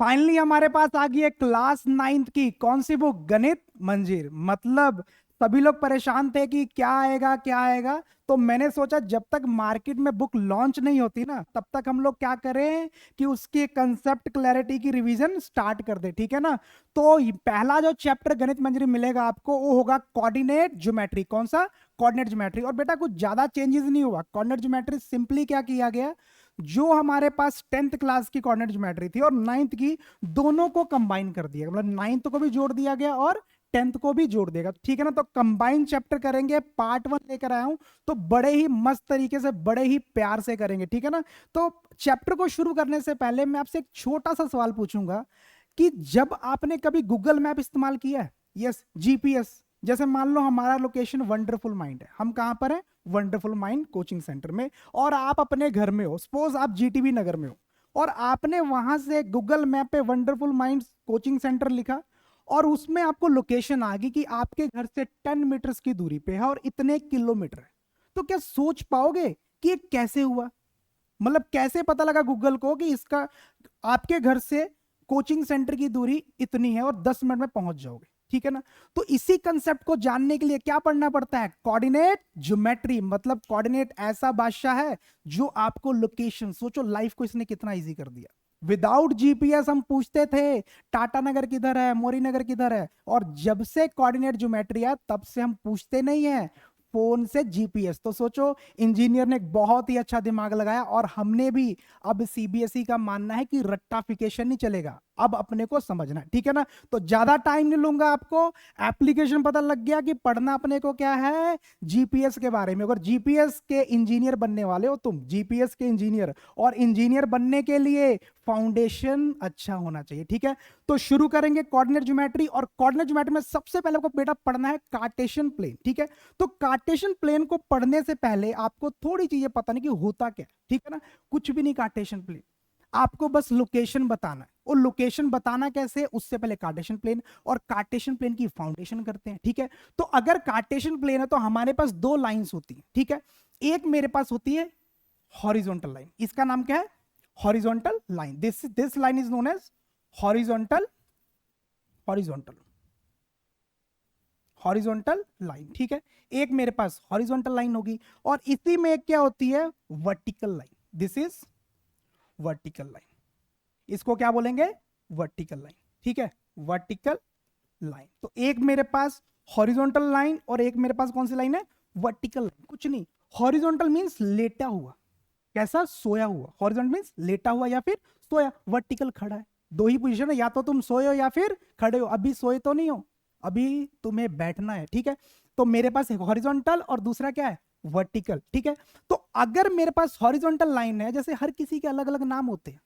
Finally हमारे पास आ गई है क्लास 9th की कौन सी बुक, गणित मंजीर। मतलब सभी लोग परेशान थे कि क्या आएगा क्या आएगा। तो मैंने सोचा जब तक मार्केट में बुक लॉन्च नहीं होती ना, तब तक हम लोग क्या करें कि उसकी कंसेप्ट क्लैरिटी की रिवीजन स्टार्ट कर दे, ठीक है ना। तो पहला जो चैप्टर गणित मंजरी मिलेगा आपको वो होगा कोऑर्डिनेट ज्योमेट्री। कौन सा? Coordinate geometry. और बेटा कुछ ज्यादा चेंजेस नहीं हुआ। कोऑर्डिनेट ज्योमेट्री सिंपली क्या किया गया, जो हमारे पास 10th क्लास की कोऑर्डिनेट ज्योमेट्री थी और 9th की, दोनों को कंबाइन कर दिया, मतलब 9th को भी जोड़ दिया गया और 10th को भी जोड़ देगा, ठीक है ना। तो कंबाइन चैप्टर करेंगे, पार्ट 1 लेकर आया हूं, तो बड़े ही मस्त तरीके से बड़े ही प्यार से करेंगे, ठीक है ना। तो चैप्टर को शुरू करने से पहले मैं आपसे एक छोटा सा सवाल पूछूंगा कि जब आपने कभी गूगल मैप इस्तेमाल किया है? Yes, GPS. जैसे मान लो हमारा लोकेशन वंडरफुल माइंड है, हम कहां पर है? वंडरफुल माइंड कोचिंग सेंटर में। और आप अपने घर में हो, सपोज आप जीटीबी नगर में हो, और आपने वहां से गूगल मैप पे वंडरफुल माइंड कोचिंग सेंटर लिखा, और उसमें आपको लोकेशन आ गई कि आपके घर से 10 मीटर्स की दूरी पे है और इतने किलोमीटर है। तो क्या सोच पाओगे कि ये कैसे हुआ? मतलब कैसे पता लगा गूगल को कि इसका आपके घर से कोचिंग सेंटर की दूरी इतनी है और 10 मिनट में पहुंच जाओगे, ठीक है ना। तो इसी कंसेप्ट को जानने के लिए क्या पढ़ना पड़ता है? Coordinate geometry. मतलब कोऑर्डिनेट ऐसा बादशाह है जो आपको लोकेशन, सोचो लाइफ को इसने कितना इजी कर दिया। विदाउट जीपीएस हम पूछते थे टाटा नगर किधर है, मोरी नगर किधर है, और जब से कोऑर्डिनेट ज्योमेट्री है तब से हम पूछते नहीं है, फोन से जीपीएस। तो सोचो इंजीनियर ने एक बहुत ही अच्छा दिमाग लगाया, और हमने भी। अब सीबीएसई का मानना है कि रट्टाफिकेशन नहीं चलेगा, अब अपने को समझना है, ठीक है ना। तो ज्यादा टाइम नहीं लूंगा आपको। एप्लीकेशन पता लग गया कि पढ़ना अपने को क्या है, जीपीएस के बारे में। अगर जीपीएस के इंजीनियर बनने वाले हो तुम, जीपीएस के इंजीनियर, और इंजीनियर बनने के लिए फाउंडेशन अच्छा होना चाहिए, ठीक है। तो शुरू करेंगे कोऑर्डिनेट ज्योमेट्री। और कोऑर्डिनेट ज्योमेट्री में सबसे पहले आपको बेटा पढ़ना है कार्टेशियन प्लेन, ठीक है। तो कार्टेशियन प्लेन को पढ़ने से पहले आपको थोड़ी चीजें पता नहीं कि होता क्या, ठीक है ना। कुछ भी नहीं कार्टेशियन प्लेन, आपको बस लोकेशन बताना है। और लोकेशन बताना कैसे, उससे पहले कार्टेशियन प्लेन, और कार्टेशियन प्लेन की फाउंडेशन करते हैं, ठीक है। तो अगर कार्टेशियन प्लेन है तो हमारे पास दो लाइंस होती हैं, ठीक है। एक मेरे पास होती है हॉरिजॉन्टल लाइन, इसका नाम क्या है? Horizontal line. This line is known as horizontal, horizontal, horizontal line, ठीक है। एक मेरे पास हॉरिजॉन्टल लाइन होगी, और इसी में एक क्या होती है? Vertical line. This is vertical line, इसको क्या बोलेंगे? वर्टिकल लाइन, ठीक है। Vertical line. तो एक मेरे पास हॉरिजॉन्टल लाइन और एक मेरे पास कौन सी लाइन है? Vertical line. कुछ नहीं, हॉरिजॉन्टल मींस लेटा हुआ, कैसा? सोया हुआ। हॉरिजॉन्टल मींस लेटा हुआ या फिर सोया। वर्टिकल खड़ा है। दो ही पोजीशन है, या तो तुम सोए हो या फिर खड़े हो। अभी सोए तो नहीं हो, अभी तुम्हें बैठना है, ठीक है। तो मेरे पास हॉरिजॉन्टल और दूसरा क्या है? वर्टिकल, ठीक है। तो अगर मेरे पास हॉरिजॉन्टल लाइन है, जैसे हर किसी के अलग अलग नाम होते हैं,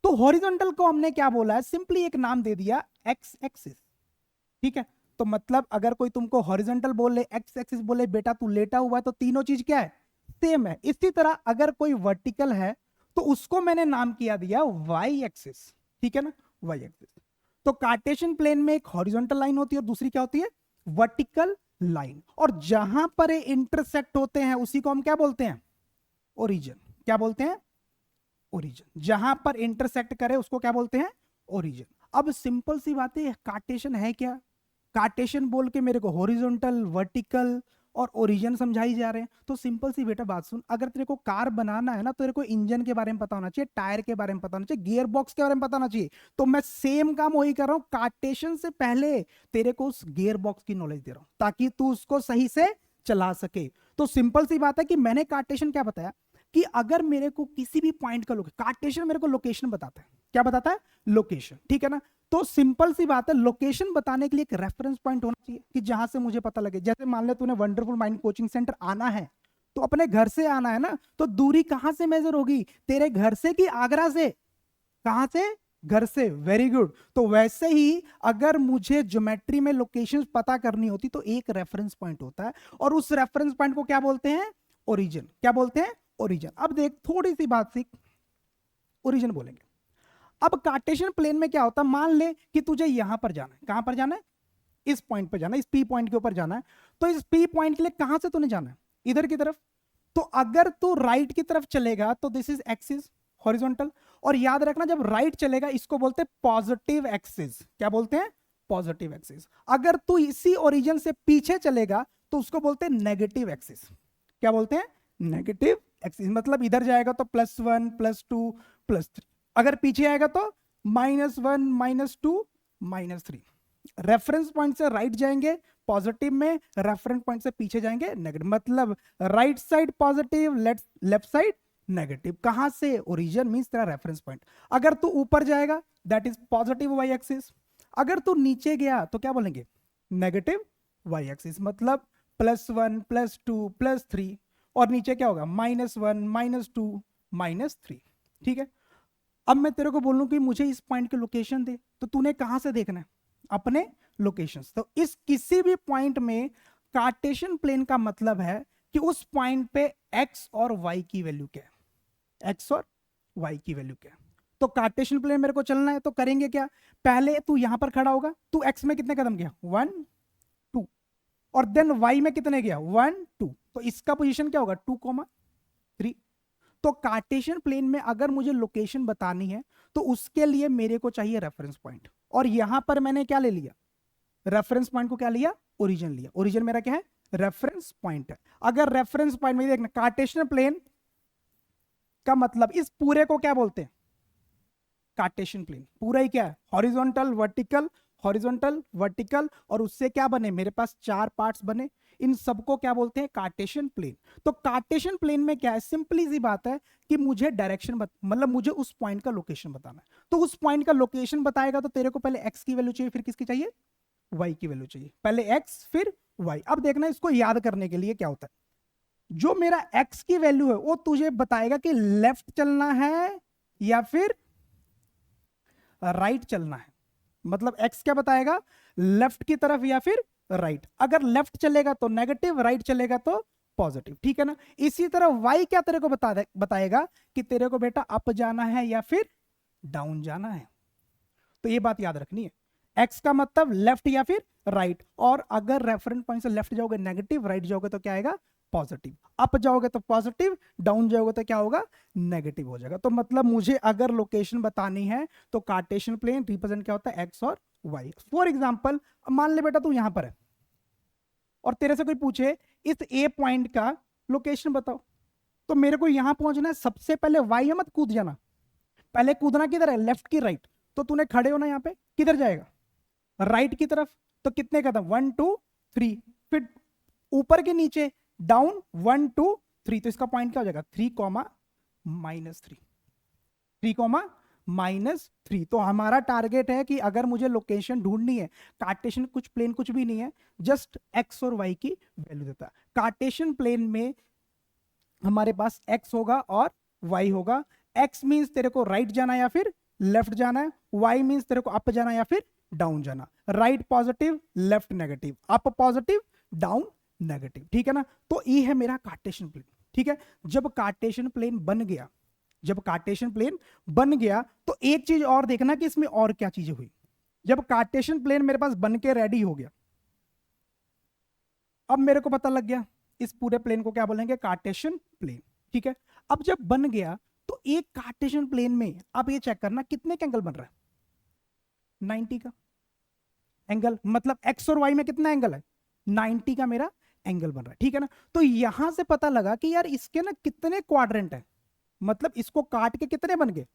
तो हॉरिजॉन्टल को हमने क्या बोला है? सिंपली एक नाम दे दिया, एक्स एक्सिस, ठीक है। तो मतलब अगर कोई तुमको हॉरिजॉन्टल बोले, एक्स एक्सिस बोले, बेटा तू लेटा हुआ है, तो तीनों चीज क्या है? सेम है। इसी तरह अगर कोई वर्टिकल है तो उसको मैंने नाम किया दिया वाई एक्सिस, ठीक है ना, वाई एक्सिस। तो कार्टेशियन प्लेन में एक हॉरिजॉन्टल लाइन होती है और दूसरी क्या होती है? Vertical line. और जहां पर ये इंटरसेक्ट होते हैं उसी को हम क्या बोलते हैं? ओरिजिन। क्या बोलते हैं? ओरिजिन। जहां पर इंटरसेक्ट करे उसको क्या बोलते हैं? ओरिजिन। अब सिंपल सी बात है, कार्टेशियन है क्या? कार्टेशियन बोल के मेरे को हॉरिजॉन्टल, वर्टिकल और ओरिजिन समझाई जा रहे हैं। तो सिंपल सी बेटा बात सुन, अगर तेरे को कार बनाना है ना, तो तेरे को इंजन के बारे में पता होना चाहिए, टायर के बारे में पता होना चाहिए, गियर बॉक्स के बारे में पता होना चाहिए। तो मैं सेम काम वही कर रहा हूं, कार्टेशियन से पहले तेरे को उस गियर बॉक्स की नॉलेज दे रहा हूं ताकि तू उसको सही से चला सके। तो सिंपल सी बात है कि मैंने कार्टेशियन क्या बताया कि अगर मेरे को किसी भी पॉइंट का कार्टेशियन मेरे को लोकेशन बताता है। क्या बताता है? लोकेशन, ठीक है ना। तो सिंपल सी बात है, लोकेशन बताने के लिए एक रेफरेंस पॉइंट होना चाहिए कि जहां से मुझे पता लगे। जैसे मान ले तूने वंडरफुल माइंड कोचिंग सेंटर आना है, तो अपने घर से आना है ना, तो दूरी कहां से मेजर होगी? तेरे घर से कि आगरा से? कहां से? घर से। Very good. तो वैसे ही अगर मुझे ज्योमेट्री में लोकेशंस पता करनी होती तो एक रेफरेंस पॉइंट होता है, और उस रेफरेंस पॉइंट को क्या बोलते हैं? ओरिजिन। क्या बोलते हैं? ओरिजिन। अब देख थोड़ी सी बात सीख, ओरिजिन बोलेंगे। अब कार्टेशियन प्लेन में क्या होता है, मान ले कि तुझे यहां पर जाना है। कहां पर जाना है? इस पॉइंट पर जाना है, इस पी पॉइंट के ऊपर जाना है। तो इस पी पॉइंट के लिए कहां से तूने जाना है? इधर की तरफ। तो अगर तू राइट की तरफ चलेगा तो दिस इज एक्सिस, हॉरिजॉन्टल। और याद रखना जब राइट चलेगा इसको बोलते हैं पॉजिटिव एक्सिस। क्या बोलते हैं? Positive axis. अगर तू इसी ओरिजिन से पीछे चलेगा तो उसको बोलते हैं नेगेटिव एक्सिस। क्या बोलते हैं? Negative axis. मतलब इधर जाएगा तो +1 +2 +3, अगर पीछे आएगा तो -1 -2 -3। रेफरेंस पॉइंट से राइट जाएंगे पॉजिटिव में, रेफरेंस पॉइंट से पीछे जाएंगे नेगेटिव। मतलब right side positive, left side negative. कहां से? ओरिजिन मींस तेरा रेफरेंस पॉइंट। अगर तू ऊपर जाएगा that is positive Y axis, अगर तू नीचे गया तो क्या बोलेंगे? Negative Y axis. मतलब +1 +2 +3, और नीचे क्या होगा? -1 -2 -3। ठीक है, अब मैं तेरे को बोलूं कि मुझे इस पॉइंट की लोकेशन दे, तो तूने कहां से देखना है? अपने लोकेशंस। तो इस किसी भी पॉइंट में कार्टेशियन प्लेन का मतलब है कि उस पॉइंट पे x और y की वैल्यू क्या है? x और y की वैल्यू क्या है? तो कार्टेशियन प्लेन मेरे को चलना है तो करेंगे क्या? पहले तू यहां पर खड़ा होगा, तू x में कितने कदम गया? 1 2, और देन y में कितने गया? 1 2, तो इसका पोजीशन क्या होगा? 2 3। तो कार्टेशियन प्लेन में अगर मुझे लोकेशन बतानी है तो उसके लिए मेरे को चाहिए रेफरेंस पॉइंट, और यहां पर मैंने क्या ले लिया? रेफरेंस पॉइंट को क्या लिया? ओरिजिन लिया। ओरिजिन मेरा क्या है? रेफरेंस पॉइंट है। अगर रेफरेंस पॉइंट में देखना, कार्टेशियन प्लेन का मतलब इस पूरे को क्या बोलते हैं? कार्टेशियन प्लेन पूरा ही क्या है? हॉरिजॉन्टल वर्टिकल हॉरिजॉन्टल वर्टिकल, और उससे क्या बने? मेरे पास 4 पार्ट्स बने। इन सबको क्या बोलते हैं? Cartesian plane. तो कार्टेशियन प्लेन में क्या है? सिंपली सी बात है कि मुझे डायरेक्शन मतलब मुझे उस पॉइंट का लोकेशन बताना है। तो उस पॉइंट का लोकेशन बताएगा तो तेरे को पहले एक्स की वैल्यू चाहिए, फिर किसकी चाहिए? वाई की वैल्यू चाहिए। पहले एक्स फिर वाई। अब देखना इसको याद करने के लिए क्या होता है। जो मेरा एक्स की वैल्यू है वो तुझे बताएगा कि लेफ्ट चलना है या फिर राइट चलना है। मतलब एक्स क्या बताएगा? लेफ्ट की तरफ या फिर राइट। अगर लेफ्ट चलेगा तो नेगेटिव, राइट चलेगा तो पॉजिटिव। ठीक है ना? इसी तरह वाई क्या तेरे को बताएगा कि तेरे को बेटा अप जाना है या फिर डाउन जाना है। तो ये बात याद रखनी है। एक्स का मतलब लेफ्ट या फिर राइट, और अगर रेफरेंस पॉइंट से लेफ्ट जाओगे नेगेटिव, राइट जाओगे तो क्या आएगा? पॉजिटिव। अप जाओगे तो पॉजिटिव, डाउन जाओगे तो क्या होगा? नेगेटिव हो जाएगा। तो मतलब मुझे अगर लोकेशन बतानी है तो कार्टेशियन प्लेन रिप्रेजेंट क्या होता है? एक्स और वाई। फॉर एग्जाम्पल मान ले बेटा तू यहां पर है और तेरे से कोई पूछे इस ए पॉइंट का लोकेशन बताओ, तो मेरे को यहां पहुंचना है, सबसे पहले वाई में मत कूद जाना। पहले कूदना किधर है? लेफ्ट की राइट। तो तूने खड़े होना यहाँ पे, किधर जाएगा? राइट की तरफ। तो कितने कदम? 1 2 3। फिर ऊपर के नीचे डाउन 1 2 3। तो इसका पॉइंट क्या हो जाएगा? 3 -3। 3 -3। तो हमारा टारगेट है कि अगर मुझे लोकेशन ढूंढनी है, कार्टेशियन कुछ प्लेन कुछ भी नहीं है, जस्ट एक्स और वाई की वैल्यू देता है। कार्टेशियन प्लेन में हमारे पास एक्स होगा और वाई होगा। एक्स मींस तेरे को राइट जाना या फिर लेफ्ट जाना है, वाई मींस तेरे को अप जाना या फिर डाउन जाना। Right positive, left negative, up positive, down negative. ठीक है ना? तो ये है मेरा कार्टेशियन प्लेन। ठीक है, जब कार्टेशियन प्लेन बन गया, जब कार्टेशियन प्लेन बन गया तो एक चीज और देखना कि इसमें और क्या चीजें हुई। जब कार्टेशियन प्लेन मेरे पास बन के रेडी हो गया, अब मेरे को पता लग गया इस पूरे प्लेन को क्या बोलेंगे? Cartesian plane. ठीक है, अब जब बन गया तो एक कार्टेशियन प्लेन में आप ये चेक करना कितने का एंगल बन रहा है? 90 का एंगल। मतलब एक्स और वाई में कितना एंगल है? 90 का मेरा एंगल बन रहा है। ठीक है ना? तो यहां से पता लगा कि यार इसके ना कितने क्वाड्रेंट है। मतलब इसको काट के कितने बन गए?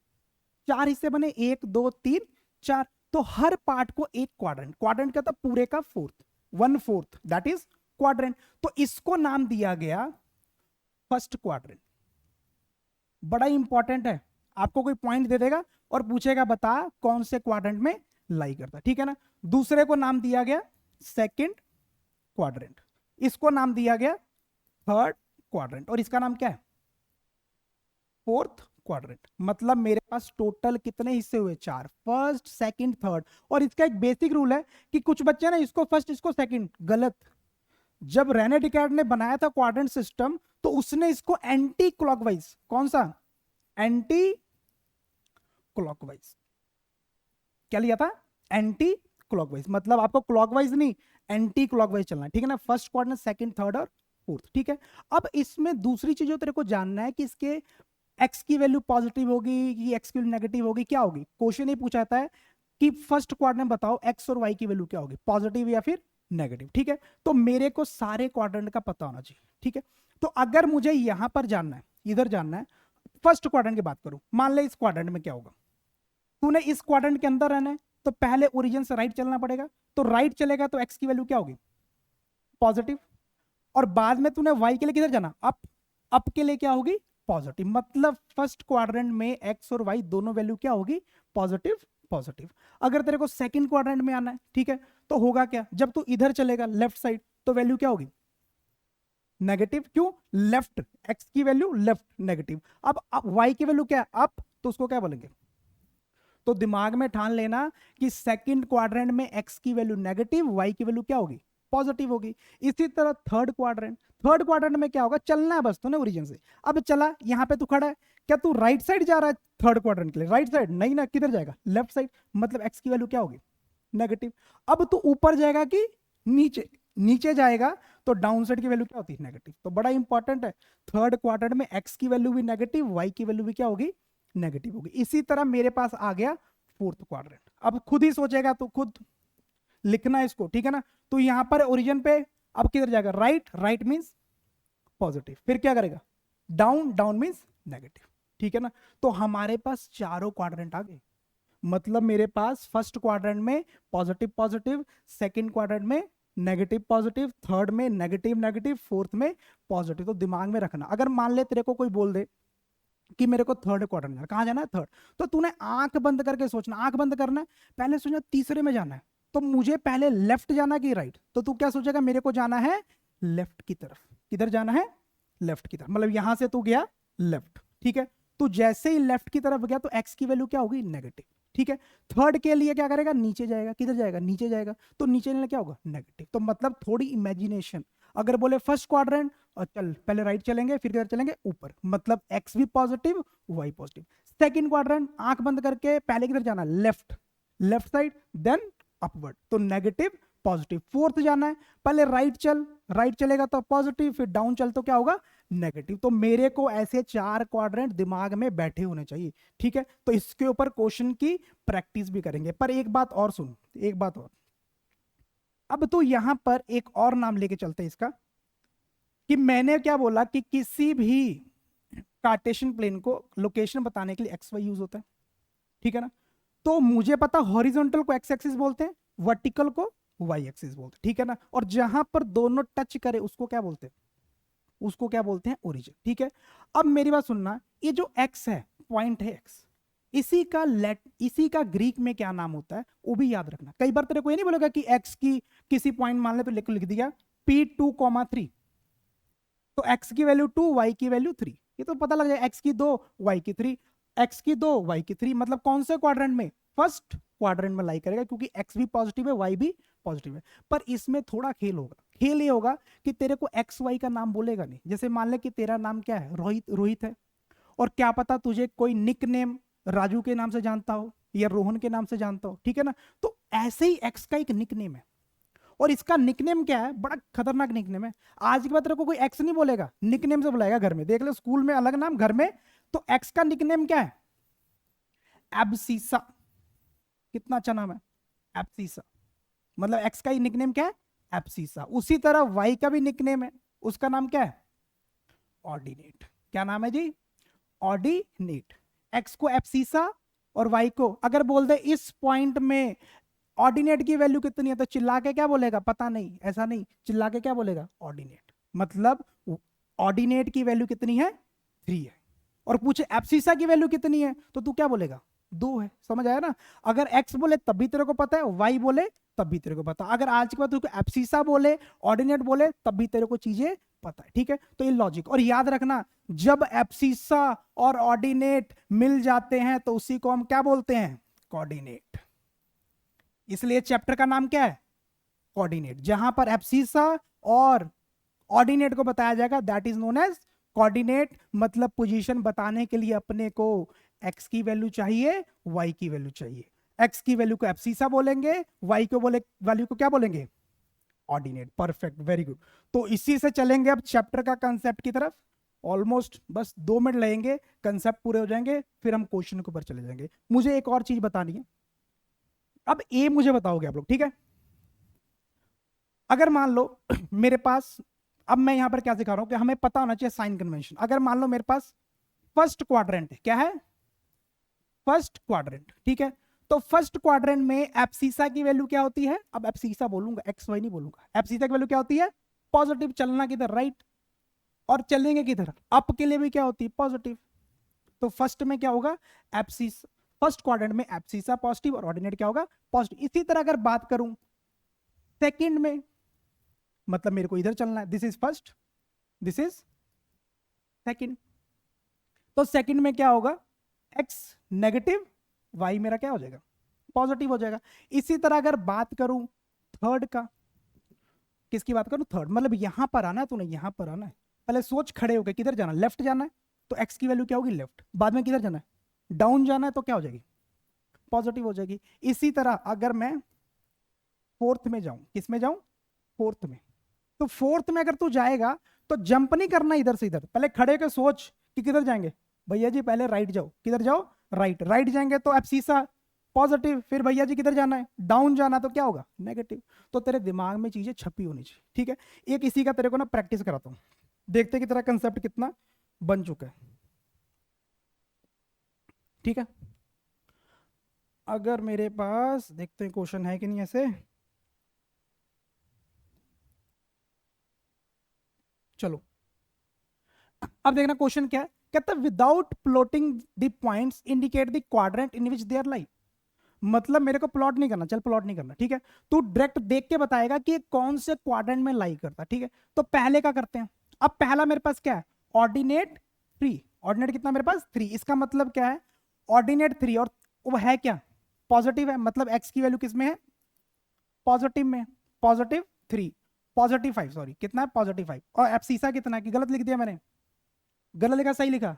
4 हिस्से बने, 1 2 3 4। तो हर पार्ट को एक क्वाड्रेंट, क्वाड्रेंट का था पूरे का 1/4 दैट इज क्वाड्रेंट। तो इसको नाम दिया गया फर्स्ट क्वाड्रेंट। बड़ा इंपॉर्टेंट है। आपको कोई पॉइंट दे देगा और पूछेगा बता कौन से क्वाड्रेंट में लाई करता। ठीक है ना? दूसरे को नाम दिया गया सेकंड क्वाड्रेंट, इसको नाम दिया गया थर्ड क्वाड्रेंट, और इसका नाम क्या है? Fourth quadrant. मतलब मेरे पास टोटल कितने हिस्से हुए? 4। First second third. और इसका एक बेसिक रूल है कि कुछ बच्चे ना इसको फर्स्ट इसको सेकंड, गलत। जब रेने डिकार्ड ने बनाया था क्वाड्रेंट सिस्टम तो उसने इसको एंटी क्लॉकवाइज, कौन सा? Anti clockwise. क्या लिया था? Anti clockwise. मतलब आपको क्लॉकवाइज नहीं, एंटी क्लॉकवाइज चलना है। ठीक है ना? फर्स्ट क्वाड्रेंट, सेकंड, थर्ड और फोर्थ। ठीक है, अब इसमें दूसरी चीज जो तेरे को जानना है कि इसके एक्स की वैल्यू पॉजिटिव होगी कि एक्स की वैल्यू नेगेटिव होगी, क्या होगी? क्वेश्चन ही पूछा जाता है कि फर्स्ट क्वाड्रेंट बताओ एक्स और वाई की वैल्यू क्या होगी, पॉजिटिव या फिर नेगेटिव। ठीक है, तो मेरे को सारे क्वाड्रेंट का पता होना चाहिए। ठीक है, तो अगर मुझे यहां पर जानना है, इधर जानना है, फर्स्ट क्वाड्रेंट की बात करूं, मान ले इस क्वाड्रेंट में क्या होगा, तूने इस क्वाड्रेंट के अंदर रहना है तो पहले ओरिजिन से राइट चलना पड़ेगा, तो राइट चलेगा तो एक्स की वैल्यू क्या होगी, पॉजिटिव। और बाद में तूने वाई के लिए किधर जाना, अप, अप के लिए क्या होगी, पॉजिटिव। मतलब फर्स्ट क्वाड्रेंट में एक्स और वाई दोनों वैल्यू क्या होगी, पॉजिटिव पॉजिटिव। अगर तेरे को सेकंड क्वाड्रेंट में आना है, ठीक है, तो होगा क्या, जब तू इधर चलेगा लेफ्ट साइड तो वैल्यू क्या होगी, नेगेटिव। क्यों, लेफ्ट, एक्स की वैल्यू लेफ्ट नेगेटिव। अब वाई की वैल्यू क्या है, अप, तो उसको क्या बोलेंगे। तो दिमाग में ठान लेना कि सेकंड क्वाड्रेंट में एक्स की वैल्यू नेगेटिव, वाई की वैल्यू क्या होगी, पॉजिटिव होगी। इसी तरह थर्ड क्वाड्रेंट में क्या होगा, चलना है बस तूने ओरिजिन से। अब चला, यहां पे तू खड़ा है, क्या तू राइट साइड जा रहा है थर्ड क्वाड्रेंट के लिए, राइट साइड नहीं ना, किधर जाएगा, लेफ्ट साइड। मतलब एक्स की वैल्यू क्या होगी, नेगेटिव। अब तू ऊपर जाएगा कि नीचे, नीचे जाएगा तो डाउन साइड की वैल्यू क्या होती है, नेगेटिव। तो बड़ा इंपॉर्टेंट है, थर्ड क्वाड्रेंट में एक्स की वैल्यू भी नेगेटिव, वाई की वैल्यू भी क्या होगी, नेगेटिव होगी। इसी तरह मेरे पास आ गया फोर्थ क्वाड्रेंट। अब खुद ही सोचेगा तो खुद लिखना है इसको, ठीक है ना। तो यहां पर ओरिजिन पे अब किधर जाएगा, राइट, राइट मींस पॉजिटिव, फिर क्या करेगा, डाउन, डाउन मींस नेगेटिव। ठीक है ना, तो हमारे पास चारों क्वाड्रेंट आ गए। मतलब मेरे पास फर्स्ट क्वाड्रेंट में पॉजिटिव पॉजिटिव, सेकंड क्वाड्रेंट में नेगेटिव पॉजिटिव, थर्ड में नेगेटिव नेगेटिव, फोर्थ में पॉजिटिव। तो दिमाग में रखना, अगर मान ले तेरे को कोई बोल दे कि मेरे को थर्ड क्वाड्रेंट जाना, कहां जाना है, थर्ड, तो तूने आंख बंद करके सोचना, आंख बंद करना है, पहले सोचना तीसरे में जाना है, तो मुझे पहले लेफ्ट जाना कि राइट। तो तू क्या सोचेगा, मेरे को जाना है लेफ्ट की तरफ। किधर जाना है, लेफ्ट की तरफ। मतलब यहां से तू गया लेफ्ट, ठीक है। तो जैसे ही लेफ्ट की तरफ गया तो एक्स की वैल्यू क्या होगी, नेगेटिव। ठीक है, थर्ड के लिए क्या करेगा, नीचे जाएगा, किधर जाएगा, नीचे जाएगा, तो नीचे जाने क्या होगा, नेगेटिव। तो मतलब थोड़ी इमेजिनेशन, अगर बोले फर्स्ट क्वाड्रेंट और चल पहले राइट चलेंगे फिर किधर चलेंगे, ऊपर, मतलब एक्स भी positive Y positive. Second quadrant आंख बंद करके पहले किधर जाना, left, left side, then upward, तो नेगेटिव पॉजिटिव। फोर्थ जाना है, पहले राइट चल, राइट चलेगा तो पॉजिटिव, फिर डाउन चल तो क्या होगा, नेगेटिव। तो मेरे को ऐसे चार क्वाड्रेंट दिमाग में बैठे होने चाहिए। ठीक है, तो इसके ऊपर क्वेश्चन की प्रैक्टिस भी करेंगे। पर एक बात और सुन, एक बात और, अब तो यहां पर एक और नाम लेके चलते हैं इसका, कि मैंने क्या बोला कि किसी भी कार्टेशियन प्लेन को लोकेशन बताने के लिए एक्स वाई यूज होता है। ठीक है ना, तो मुझे पता हॉरिजॉन्टल को एक्स एक्सिस बोलते हैं, वर्टिकल को वाई एक्सिस बोलते हैं। ठीक है ना, और जहां पर दोनों टच करे उसको क्या बोलते हैं, उसको क्या बोलते हैं, ओरिजिन। ठीक है, अब मेरी बात सुनना, ये जो एक्स है, पॉइंट है एक्स, इसी का ग्रीक में क्या नाम होता है वो भी याद रखना। कई बार तेरे को ये नहीं बोलेगा कि एक्स की किसी पॉइंट मान ले तो लिख दिया P2,3, तो एक्स की वैल्यू 2, वाई की वैल्यू 3, ये तो पता लग जाए, एक्स की 2, वाई की 3, एक्स की 2, वाई की 3, मतलब कौन से क्वाड्रेंट में, फर्स्ट क्वाड्रेंट में लाई करेगा, क्योंकि एक्स भी पॉजिटिव है, वाई भी पॉजिटिव है। पर इसमें थोड़ा खेल होगा, खेल ये होगा कि तेरे को एक्स वाई का नाम बोलेगा नहीं। जैसे मान ले कि तेरा नाम क्या है, रोहित, रोहित है, और क्या पता तुझे कोई निक नेम राजू के नाम से जानता हो या रोहन के नाम से जानता हो। ठीक है ना, तो ऐसे ही एक्स का एक निक नेम है, और इसका निकनेम क्या है, बड़ा खतरनाक निकनेम है। आज के बाद तेरे को कोई एक्स नहीं बोलेगा, निकनेम से बुलाएगा। घर में देख लो, स्कूल में अलग नाम, घर में तो एक्स का निकनेम क्या है, एब्सिसा। कितना अच्छा नाम है, एब्सिसा। मतलब एक्स का ही निकनेम क्या है, एब्सिसा। उसी तरह वाई का भी निकनेम है, उसका नाम क्या है, ऑर्डिनेट। क्या नाम है जी, ऑर्डिनेट। एक्स को एब्सिसा और वाई को अगर बोल दे इस पॉइंट में ऑर्डिनेट की वैल्यू कितनी है, तो चिल्ला के क्या बोलेगा, पता नहीं, ऐसा नहीं, चिल्ला के क्या बोलेगा, ऑर्डिनेट। मतलब ऑर्डिनेट की वैल्यू कितनी है, 3 है, और पूछे एब्सिसा की वैल्यू कितनी है तो तू क्या बोलेगा, 2 है। समझ आया ना, अगर एक्स बोले तब भी तेरे को पता है, वाई बोले तब भी तेरे को पता। अगर आज के बाद तू एब्सिसा बोले, ऑर्डिनेट बोले, तब भी तेरे को चीजें पता है। ठीक है, तो ये लॉजिक। और याद रखना, जब एब्सिसा और ऑर्डिनेट मिल जाते हैं तो उसी को हम क्या बोलते हैं, कोऑर्डिनेट। इसलिए चैप्टर का नाम क्या है, कोऑर्डिनेट। जहां पर एब्सिसा और ऑर्डिनेट को बताया जाएगा, that is known as coordinate. मतलब पोजीशन बताने के लिए अपने को एक्स की वैल्यू चाहिए, वाई की वैल्यू चाहिए। एक्स की वैल्यू को एब्सिसा बोलेंगे, वाई को वैल्यू को क्या बोलेंगे, ऑर्डिनेट। Perfect, very good. तो इसी से चलेंगे अब चैप्टर का कंसेप्ट की तरफ। ऑलमोस्ट बस 2 मिनट लगेंगे, कंसेप्ट पूरे हो जाएंगे, फिर हम क्वेश्चन के ऊपर चले जाएंगे। मुझे एक और चीज बतानी है। अब ए मुझे बताओगे आप लोग, ठीक है? अगर मान लो मेरे पास, अब मैं यहां पर क्या सिखा रहा हूं कि हमें पता होना चाहिए साइन कन्वेंशन। अगर मान लो मेरे पास फर्स्ट क्वाड्रेंट है, क्या है? फर्स्ट क्वाड्रेंट, ठीक है? तो फर्स्ट क्वाड्रेंट में एब्सिसा की वैल्यू क्या होती है? अब एब्सिसा बोलूंगा, एक्स वाई नहीं बोलूंगा। एब्सिसा की वैल्यू क्या होती है? पॉजिटिव। चलना किधर? राइट। और चलेंगे किधर? अप के लिए भी क्या होती है? पॉजिटिव। तो फर्स्ट में क्या होगा? एब्सिस, फर्स्ट क्वाड्रेंट में एब्सिसा पॉजिटिव और ऑर्डिनेट क्या होगा? पॉजिटिव। इसी तरह अगर बात करूं सेकंड में, मतलब मेरे को इधर चलना है, this is first, this is second. तो सेकंड में क्या होगा? एक्स नेगेटिव, वाई मेरा क्या हो जाएगा? पॉजिटिव हो जाएगा। इसी तरह अगर बात करूं थर्ड का, किसकी बात करूं? थर्ड। मतलब यहां पर आना है तूने, यहां पर आना है। पहले सोच खड़े होकर किधर जाना, लेफ्ट जाना है, तो एक्स की वैल्यू क्या होगी? लेफ्ट। बाद में किधर जाना है? डाउन जाना है, तो क्या हो जाएगी? पॉजिटिव हो जाएगी। इसी तरह अगर मैं फोर्थ में जाऊं, किस में जाऊं? फोर्थ में। तो फोर्थ में अगर तू जाएगा तो जंप नहीं करना इधर से इधर, पहले खड़े होकर सोच कि किधर जाएंगे। भैया जी पहले राइट जाओ, किधर जाओ? राइट। राइट जाएंगे तो एब्सिसा पॉजिटिव, फिर भैया जी किधर जाना है? डाउन जाना, तो क्या होगा? नेगेटिव। तो तेरे दिमाग में चीजें छपी होनी चाहिए, ठीक है? एक इसी का तेरे को ना प्रैक्टिस कराता हूं, देखते कि तेरा कंसेप्ट कितना बन चुका है, ठीक है? अगर मेरे पास, देखते हैं क्वेश्चन है कि नहीं ऐसे। चलो अब देखना क्वेश्चन क्या है। कहता है without plotting the points indicate the quadrant in which there lie. मतलब मेरे को प्लॉट नहीं करना, चल प्लॉट नहीं करना, ठीक है? तू डायरेक्ट देख के बताएगा कि कौन से क्वाड्रेंट में लाई करता, ठीक है? तो पहले का करते हैं। अब पहला मेरे पास क्या है? ऑर्डिनेट 3। ऑर्डिनेट कितना मेरे पास? 3। इसका मतलब क्या है? ऑर्डिनेट 3, और वो है क्या? पॉजिटिव है, मतलब एक्स की वैल्यू किस में है? पॉजिटिव में। पॉजिटिव 3, पॉजिटिव 5, सॉरी कितना है? पॉजिटिव 5। और एब्सिसा कितना है? कि गलत लिख दिया मैंने? गलत लिखा, सही लिखा?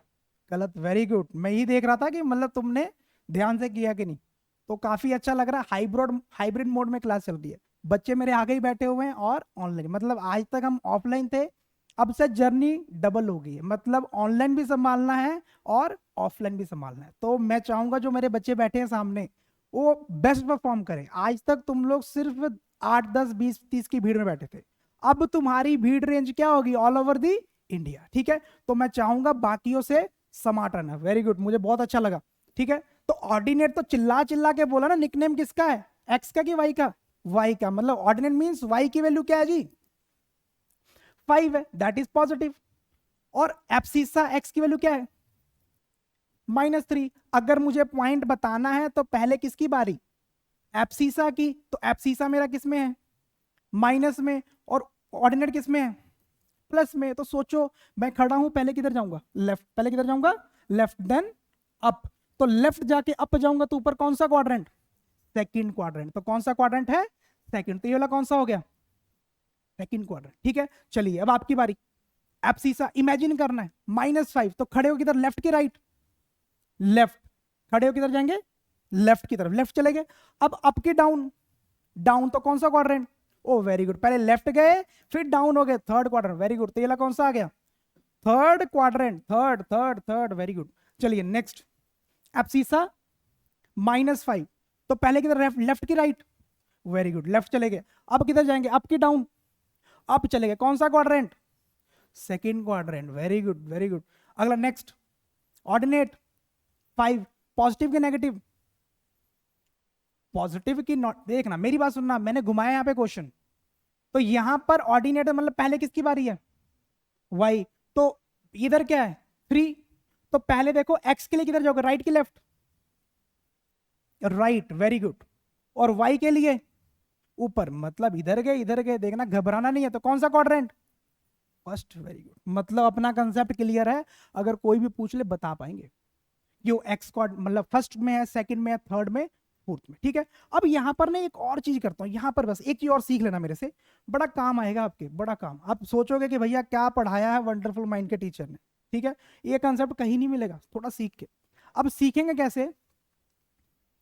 गलत। Very good. मैं ही देख रहा था कि मतलब तुमने ध्यान से किया कि नहीं। तो काफी अच्छा लग रहा है। हाइब्रिड मोड में क्लास चल रही है, बच्चे मेरे आगे ही बैठे हुए हैं और ऑनलाइन। मतलब आज तक हम ऑफलाइन थे, अब से जर्नी डबल हो गई है। मतलब ऑनलाइन भी संभालना है और ऑफलाइन भी संभालना है। तो मैं चाहूंगा जो मेरे बच्चे बैठे हैं सामने, वो बेस्ट परफॉर्म करें। आज तक तुम लोग सिर्फ 8 10 20 30 की भीड़ में बैठे थे, अब तुम्हारी भीड़ रेंज क्या होगी? ऑल ओवर दी इंडिया, ठीक है? तो मैं चाहूंगा बाकियों से समाट रहना। वेरी गुड, मुझे बहुत अच्छा लगा, ठीक है? तो ऑर्डिनेट तो चिल्ला चिल्ला के बोला ना। निकनेम किसका है? एक्स का कि वाई का? वाई का। मतलब ऑर्डिनेट मींस वाई की वैल्यू क्या है जी? 5 है, दैट इज पॉजिटिव। और एब्सिसा एक्स की वैल्यू क्या है? -3। अगर मुझे पॉइंट बताना है तो पहले किसकी बारी? एब्सिसा की। तो एब्सिसा मेरा किस में है? माइनस में। और ऑर्डिनेट किस में है? प्लस में। तो सोचो मैं खड़ा हूं, पहले किधर जाऊंगा? लेफ्ट। पहले किधर जाऊंगा? Left, then up. तो लेफ्ट जाके अप जाऊंगा तो ऊपर कौन सा क्वाड्रेंट? Second quadrant. तो कौन सा क्वाड्रेंट है? सेकंड। तो ये वाला कौन सा हो गया? सेकंड क्वाड्रेंट, ठीक है? चलिए अब आपकी बारी। एब्सिसा इमेजिन करना है, -5। तो खड़े हो किधर? लेफ्ट की राइट? लेफ्ट। खड़े हो किधर जाएंगे? लेफ्ट की तरफ। लेफ्ट चले गए। अब अप की डाउन? डाउन तो कौन सा क्वाड्रेंट? ओ वेरी गुड, पहले लेफ्ट गए फिर डाउन हो गए, थर्ड क्वाड्रेंट। Very good. तो ये कौन सा आ गया? Third quadrant. Third third third, very good. चलिए नेक्स्ट। एब्सिसा -5। तो पहले किधर? लेफ्ट की राइट? वेरी गुड, लेफ्ट चले गए। अब किधर जाएंगे? अप की डाउन? अप चले गए। कौन सा quadrant? Second quadrant. Very good very good. अगला नेक्स्ट। ऑर्डिनेट 5, पॉजिटिव के नेगेटिव? पॉजिटिव की नॉट। देखना मेरी बात सुनना, मैंने घुमाया यहाँ पे क्वेश्चन। तो यहां पर ऑर्डिनेटर मतलब पहले किसकी बारी है? वाई। तो इधर क्या है? 3। तो पहले देखो एक्स के लिए किधर जाओगे? राइट की लेफ्ट? Right, very good. और वाई के लिए ऊपर। मतलब इधर गए इधर गए। देखना घबराना नहीं है। तो कौन सा क्वाड्रेंट? फर्स्ट। Very good. मतलब अपना कंसेप्ट क्लियर है, अगर कोई भी पूछ ले बता पाएंगे। क्यों? एक्स क्वाड मतलब फर्स्ट में है, सेकंड में है, थर्ड में, फोर्थ में, ठीक है? अब यहां पर ना एक और चीज करता हूं, यहां पर बस एक चीज और सीख लेना मेरे से, बड़ा काम आएगा आपके, बड़ा काम। आप सोचोगे कि भैया क्या पढ़ाया है वंडरफुल माइंड के टीचर ने, ठीक है? ये कंसेप्ट कहीं नहीं मिलेगा, थोड़ा सीख के। अब सीखेंगे कैसे?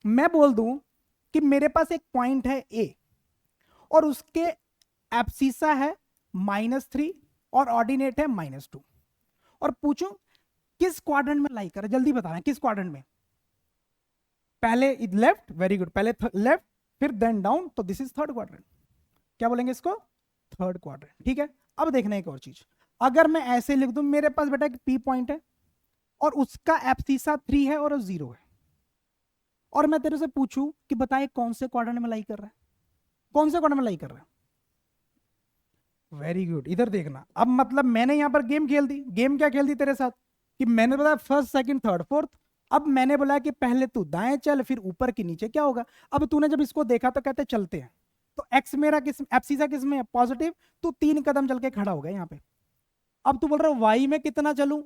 मैं बोल दूं कि मेरे पास एक पॉइंट है ए, और उसके एब्सिसा है -3 और ऑर्डिनेट है -2, और पूछूं किस क्वाड्रेंट में लाई कर रहा है, जल्दी बताना किस क्वाड्रेंट में। पहले लेफ्ट, वेरी गुड, पहले लेफ्ट फिर देन डाउन, तो दिस इज थर्ड क्वाड्रेंट। क्या बोलेंगे इसको? Third quadrant. ठीक है, अब देखना एक और चीज, अगर मैं ऐसे लिख दूं, मेरे पास बेटा एक पी पॉइंट है और उसका एब्सिसा 3 है और 0 है, और मैं तेरे से पूछूं कि बताए कौन से क्वाड्रेंट में लाई कर रहा है, कौन से क्वाड्रेंट में लाई कर रहा है? वेरी गुड, इधर देखना। अब मतलब मैंने यहां पर गेम खेल दी। गेम क्या खेल दी तेरे साथ कि मैंने बताया फर्स्ट सेकंड थर्ड फोर्थ। अब मैंने बोला कि पहले तू दाएं चल फिर ऊपर की नीचे, क्या होगा? अब तूने जब इसको देखा तो कहते चलते हैं, तो एक्स मेरा किस एब्सिसा किस में है? पॉजिटिव। तू 3 कदम चल के खड़ा हो गया यहाँ पे। अब तू बोल रहा है वाई में कितना चलूं,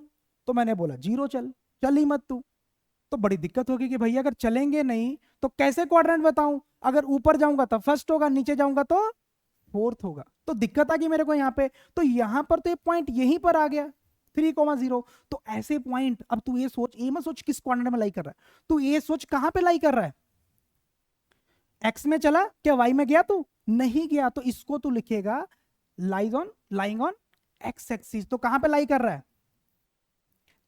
तो मैंने बोला 0 चल, चल ही मत तू। तो बड़ी दिक्कत होगी कि भैया अगर चलेंगे नहीं तो कैसे क्वाड्रेंट बताऊं? अगर ऊपर जाऊंगा तो फर्स्ट होगा, नीचे जाऊंगा तो फोर्थ होगा, तो दिक्कत आ गई मेरे को यहाँ पे। तो यहां पर तो ये पॉइंट यहीं पर आ गया 3,0। तो ऐसे पॉइंट, अब तू ये सोच, ये मत सोच किस क्वाड्रेंट में लाई कर रहा है, तू ये सोच कहां पे लाई कर रहा है। एक्स में चला क्या, वाई में गया? तू नहीं गया, तो इसको तू लिखेगा लाइंग ऑन एक्स एक्सिस। तो कहां पे लाई कर रहा है?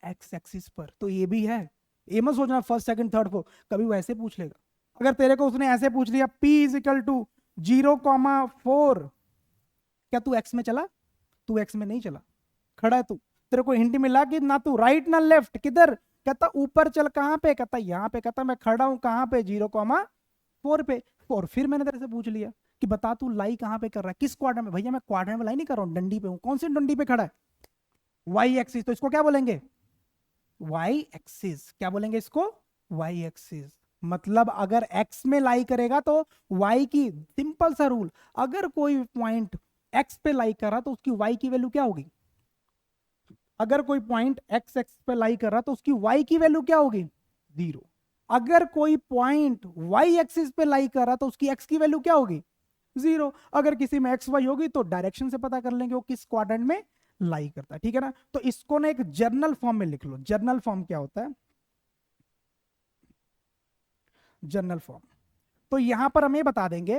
एक्स एक्सिस पर। तो ये भी है, ये मत सोचना फर्स्ट सेकंड थर्ड फोर्थ, कभी वो ऐसे पूछ लेगा। अगर तेरे को उसने ऐसे पूछ लिया P इज इक्वल टू 0,4, क्या तू एक्स में चला? तू एक्स में नहीं चला, खड़ा है तू। तेरे को हिंट मिला कि ना तू राइट ना लेफ्ट, किधर? कहता ऊपर चल। कहां पे? कहता यहाँ पे। कहता मैं खड़ा हूं कहां पे? 0,4 पे। और फिर मैंने तेरे से पूछ लिया कि बता तू लाई कहां पे कर रहा है, किस क्वाड्रेंट में? भैया मैं क्वाड्रेंट में लाई नहीं कर रहा हूं, डंडी पे हूं। कौन सी डंडी पे खड़ा है? Y axis. तो इसको क्या बोलेंगे? Y axis. क्या बोलेंगे इसको? Y axis. मतलब अगर एक्स में लाई करेगा तो वाई की, सिंपल सा रूल, अगर कोई पॉइंट एक्स पे लाई कर रहा तो उसकी वाई की वैल्यू क्या होगी? अगर कोई पॉइंट एक्स एक्स पे लाई कर रहा तो उसकी वाई की वैल्यू क्या होगी? 0। अगर कोई पॉइंट वाई एक्सिस पे लाई कर रहा तो उसकी एक्स की वैल्यू क्या होगी? 0। अगर किसी में एक्स वाई होगी तो डायरेक्शन से पता कर लेंगे वो किस क्वाड्रेंट में लाई करता है। ठीक है ना? तो इसको ना एक जर्नल फॉर्म में लिख लो। जर्नल फॉर्म क्या होता है? जर्नल फॉर्म, तो यहां पर हम ये बता देंगे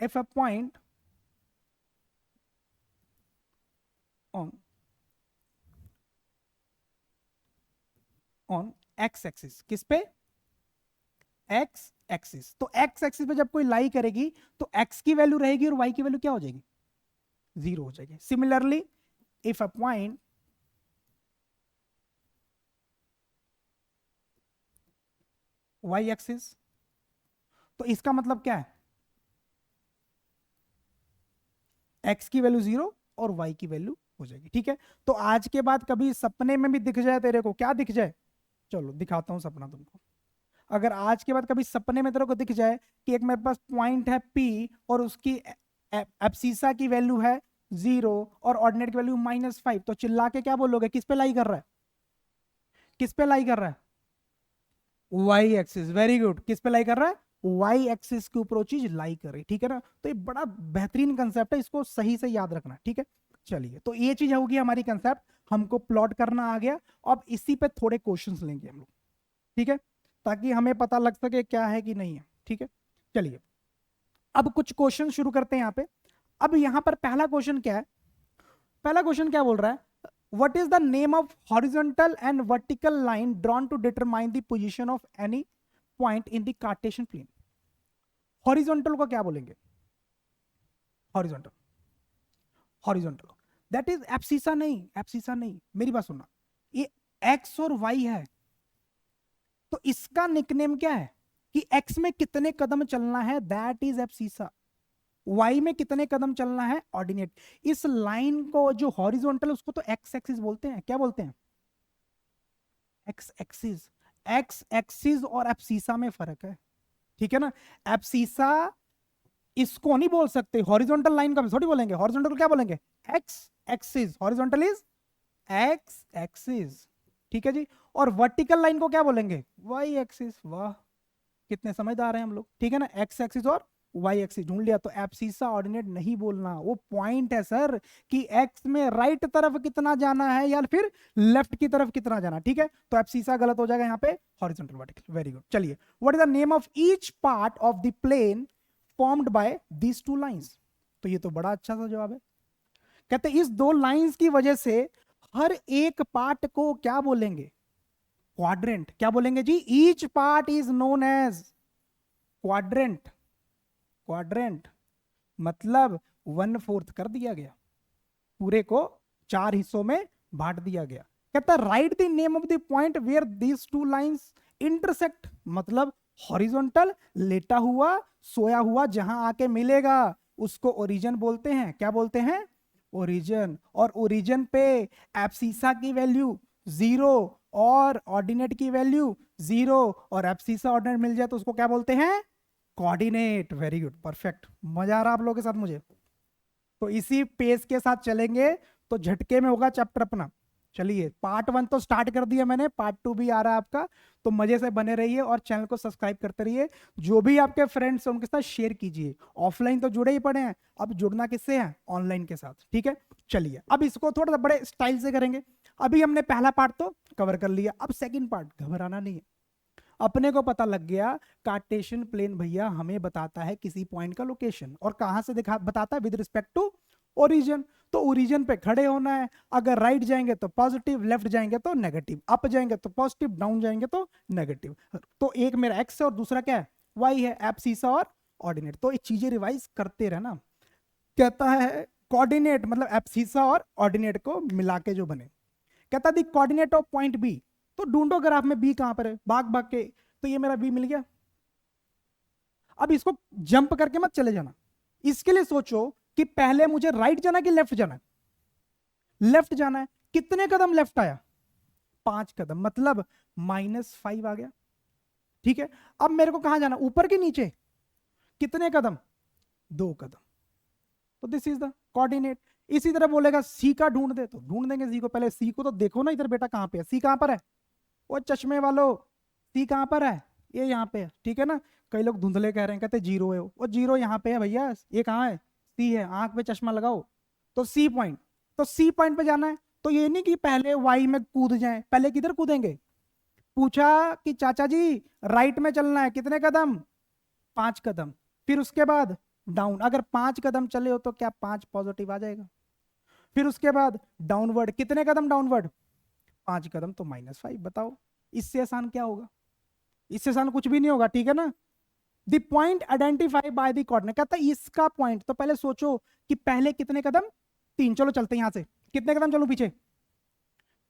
if a point on on x axis, किस पे? X axis. तो एक्स एक्सिस पे जब कोई लाई करेगी तो एक्स की वैल्यू रहेगी और वाई की वैल्यू क्या हो जाएगी? 0 हो जाएगी। Similarly if a point Y axis, तो इसका मतलब क्या है? एक्स की वैल्यू 0 और वाई की वैल्यू हो जाएगी। ठीक है, तो आज के बाद कभी सपने में भी दिख जाए तेरे को, क्या दिख जाए? चलो दिखाता हूं सपना तुमको। अगर आज के बाद कभी सपने में तेरे को दिख जाए कि एक मेरे पास पॉइंट है P और उसकी एब्सिसा की वैल्यू है 0 और ऑर्डिनेट की वैल्यू -5, तो चिल्ला के क्या बोलोगे? किस पे लाई कर रहा है? किस पे लाई कर रहा है? Y axis. वेरी गुड, किस पे लाई कर रहा है? वाई एक्सिस के ऊपर वो चीज लाई कर रही। ठीक है ना? तो ये बड़ा बेहतरीन कंसेप्ट है, इसको सही से याद रखना। ठीक है, चलिए, तो ये चीज होगी हमारी कंसेप्ट, हमको प्लॉट करना आ गया। अब इसी पे थोड़े क्वेश्चंस लेंगे हम लोग, ठीक है, ताकि हमें पता लग सके क्या है कि नहीं है। ठीक है, चलिए अब कुछ क्वेश्चन शुरू करते हैं यहाँ पे। अब यहाँ पर पहला क्वेश्चन क्या है? पहला क्वेश्चन क्या बोल रहा है? what is the name of horizontal and vertical line drawn to determine the position of any point in the Cartesian plane? Horizontal को क्या बोलेंगे? Horizontal, horizontal that is abscissa नहीं, एब्सिसा नहीं, मेरी बात सुनना, ये एक्स और वाई है, तो इसका निकनेम क्या है कि एक्स में कितने कदम चलना है, दैट इज एब्सिसा। वाई में कितने कदम चलना है, ऑर्डिनेट। इस लाइन को जो हॉरिजॉन्टल उसको तो एक्स एक्सिस बोलते हैं। क्या बोलते हैं? X axis. एक्स एक्सिस और एब्सिसा में फर्क है, ठीक है ना? एब्सिसा इसको नहीं बोल सकते, हॉरिजॉन्टल लाइन का थोड़ी बोलेंगे। हॉरिजॉन्टल क्या बोलेंगे? X axis. Horizontal is X axis, ठीक है जी। और वर्टिकल लाइन को क्या बोलेंगे? Y axis. वाह, कितने समझदार हैं हम लोग, ठीक है ना? एक्स एक्सिस और वाई एक्सिस ढूंढ लिया। तो एब्सिसा ऑर्डिनेट नहीं बोलना, वो पॉइंट है सर कि एक्स में राइट तरफ कितना जाना है या फिर लेफ्ट की तरफ कितना जाना, ठीक है? तो एब्सिसा गलत हो जाएगा यहाँ पे, हॉरिजॉन्टल वर्टिकल। वेरी गुड, चलिए, what is the name of each part of the plane formed by these two lines? तो ये तो बड़ा अच्छा सा जवाब है। कहते हैं इस दो लाइंस की वजह से हर एक पार्ट को क्या बोलेंगे? क्वाड्रेंट। क्या बोलेंगे जी? Each part is known as quadrant. Quadrant मतलब 1/4 कर दिया गया, पूरे को 4 हिस्सों में बांट दिया गया। कहता है right the name of the point where these two lines intersect, मतलब हॉरिजॉन्टल लेटा हुआ सोया हुआ जहां आके मिलेगा उसको ओरिजिन बोलते हैं। क्या बोलते हैं? ओरिजिन। और ओरिजिन पे एब्सिसा की वैल्यू 0 और ऑर्डिनेट की वैल्यू 0 और एब्सिसा ऑर्डिनेट मिल जाए तो उसको क्या बोलते हैं? कोऑर्डिनेट। Very good, perfect. मजा आ रहा आप लोगों के साथ मुझे? तो इसी पेस के साथ चलेंगे तो झटके में होगा चैप्टर अपना। चलिए, पार्ट 1 तो स्टार्ट कर दिया मैंने, पार्ट 2 भी आ रहा है आपका। तो मजे से बने रहिए और चैनल को सब्सक्राइब करते रहिए। जो भी आपके फ्रेंड्स हैं उनके साथ शेयर कीजिए। ऑफलाइन तो जुड़े ही पड़े हैं, अब जुड़ना किससे है? ऑनलाइन के साथ। ठीक है, चलिए अब इसको थोड़ा सा बड़े स्टाइल से करेंगे। अभी हमने पहला पार्ट तो कवर कर लिया, अब सेकंड पार्ट। घबराना नहीं है, अपने को पता लग गया कार्टेशियन प्लेन भैया हमें बताता है किसी पॉइंट का लोकेशन, और कहां से दिखा बताता है? With respect to origin. तो ओरिजिन पे खड़े होना है। अगर राइट जाएंगे तो पॉजिटिव, लेफ्ट जाएंगे तो नेगेटिव, अप जाएंगे तो पॉजिटिव, डाउन जाएंगे तो नेगेटिव। तो एक मेरा एक्स है और दूसरा क्या है? वाई है। एब्सिसा और ऑर्डिनेट। तो ये चीजें रिवाइज करते रहना। कहता है कोऑर्डिनेट मतलब एब्सिसा और ऑर्डिनेट को मिला के जो बने। कहता the coordinate of point B. तो ढूंढो ग्राफ में बी कहां पर है, भाग भाग के। तो ये मेरा बी मिल गया। अब इसको जंप करके मत चले जाना, इसके लिए सोचो कि पहले मुझे राइट जाना कि लेफ्ट जाना है? लेफ्ट जाना है। कितने कदम लेफ्ट आया? 5 कदम, मतलब -5 आ गया। ठीक है, अब मेरे को कहां जाना? ऊपर के नीचे? कितने कदम? 2 कदम। तो दिस इज द कोऑर्डिनेट। इसी तरह बोलेगा सी का ढूंढ दे, तो ढूंढ देंगे सी को। पहले सी को तो देखो ना, इधर बेटा कहां पे है? सी कहां पर है? वो चश्मे वालों, सी कहां पर है? ये यहाँ पे है। ठीक है ना, कई लोग धुंधले कह रहे हैं, कहते 0 है। वो 0 यहाँ पे है भैया। ये कहाँ है? सी है। आंख पे चश्मा लगाओ तो सी पॉइंट। तो सी पॉइंट पे जाना है। तो ये नहीं कि पहले वाई में कूद जाए, पहले किधर कूदेंगे? पूछा कि चाचा जी राइट में चलना है, कितने कदम? 5 कदम। फिर उसके बाद डाउन। अगर 5 कदम चले हो तो क्या 5 पॉजिटिव आ जाएगा? फिर उसके बाद डाउनवर्ड। कितने कदम डाउनवर्ड? 5 कदम, तो -5। बताओ इससे आसान क्या होगा? इससे आसान कुछ भी नहीं होगा। ठीक है ना। The point identify by the coordinate. कहता है इसका पॉइंट। तो पहले सोचो कि पहले कितने कदम? 3। चलो चलते हैं यहां से। कितने कदम चलूं पीछे?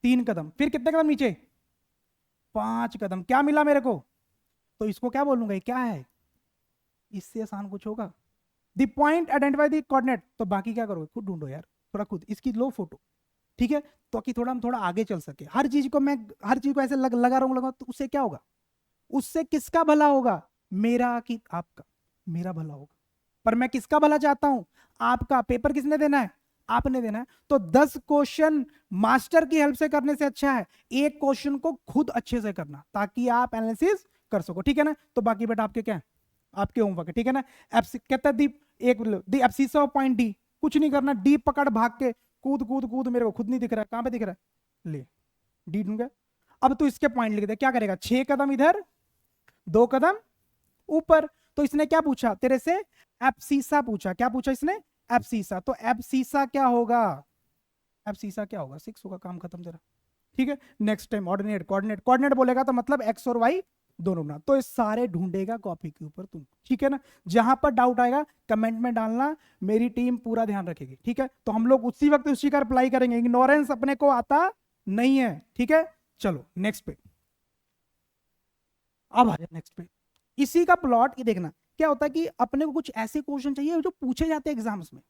3 कदम। फिर कितने कदम नीचे? 5 कदम। क्या मिला मेरे को? तो इसको क्या बोलूंगा? ये क्या है? इससे आसान कुछ होगा? The point identify the coordinate. तो बाकी क्या करोगे? खुद ढूंढो यार, थोड़ा खुद इसकी लो फोटो। ठीक है, तो कि थोड़ा हम थोड़ा आगे चल सके। हर चीज को मैं हर चीज को ऐसे लगा रहा हूं तो उससे क्या होगा? उससे किसका भला होगा? मेरा कि आपका? मेरा भला होगा। पर मैं किसका भला चाहता हूं? आपका। पेपर किसने देना है? आपने देना है। तो 10 क्वेश्चन मास्टर की हेल्प से करने से अच्छा है एक क्वेश्चन को खुद अच्छे से करना, ताकि आप एनालिसिस कर सको। ठीक है ना। तो बाकी बेटा आपके क्या है? आपके होमवर्क है। ठीक है ना। कहता है दीप एक दी एब्सिसा ऑफ पॉइंट डी। कुछ नहीं करना, डी पकड़ भाग के कूद कूद कूद। मेरे को खुद नहीं दिख रहा है, कहां पे दिख रहा है? ले, डी ढूंढ। अब तू इसके पॉइंट लिख दे। क्या करेगा? 6 कदम इधर, 2 कदम ऊपर। तो इसने क्या पूछा तेरे से? एब्सिसा पूछा। क्या पूछा इसने? एब्सिसा। तो एब्सिसा क्या होगा? एब्सिसा क्या होगा? 6 होगा, काम खत्म तेरा। ठीक है, next time ordinate coordinate. Coordinate बोलेगा तो मतलब एक्स और वाई दोनों बना। तो ये सारे ढूंढेगा कॉपी के ऊपर तुम। ठीक है ना। जहां पर डाउट आएगा कमेंट में डालना, मेरी टीम पूरा ध्यान रखेगी। ठीक है, तो हम लोग उसी वक्त उसी का रिप्लाई करेंगे। इग्नोरेंस अपने को आता नहीं है। ठीक है, चलो नेक्स्ट पे। अब आ जाए नेक्स्ट पे। इसी का प्लॉट ये देखना। क्या होता है कि अपने को कुछ ऐसे क्वेश्चन चाहिए जो पूछे जाते हैं एग्जाम्स में,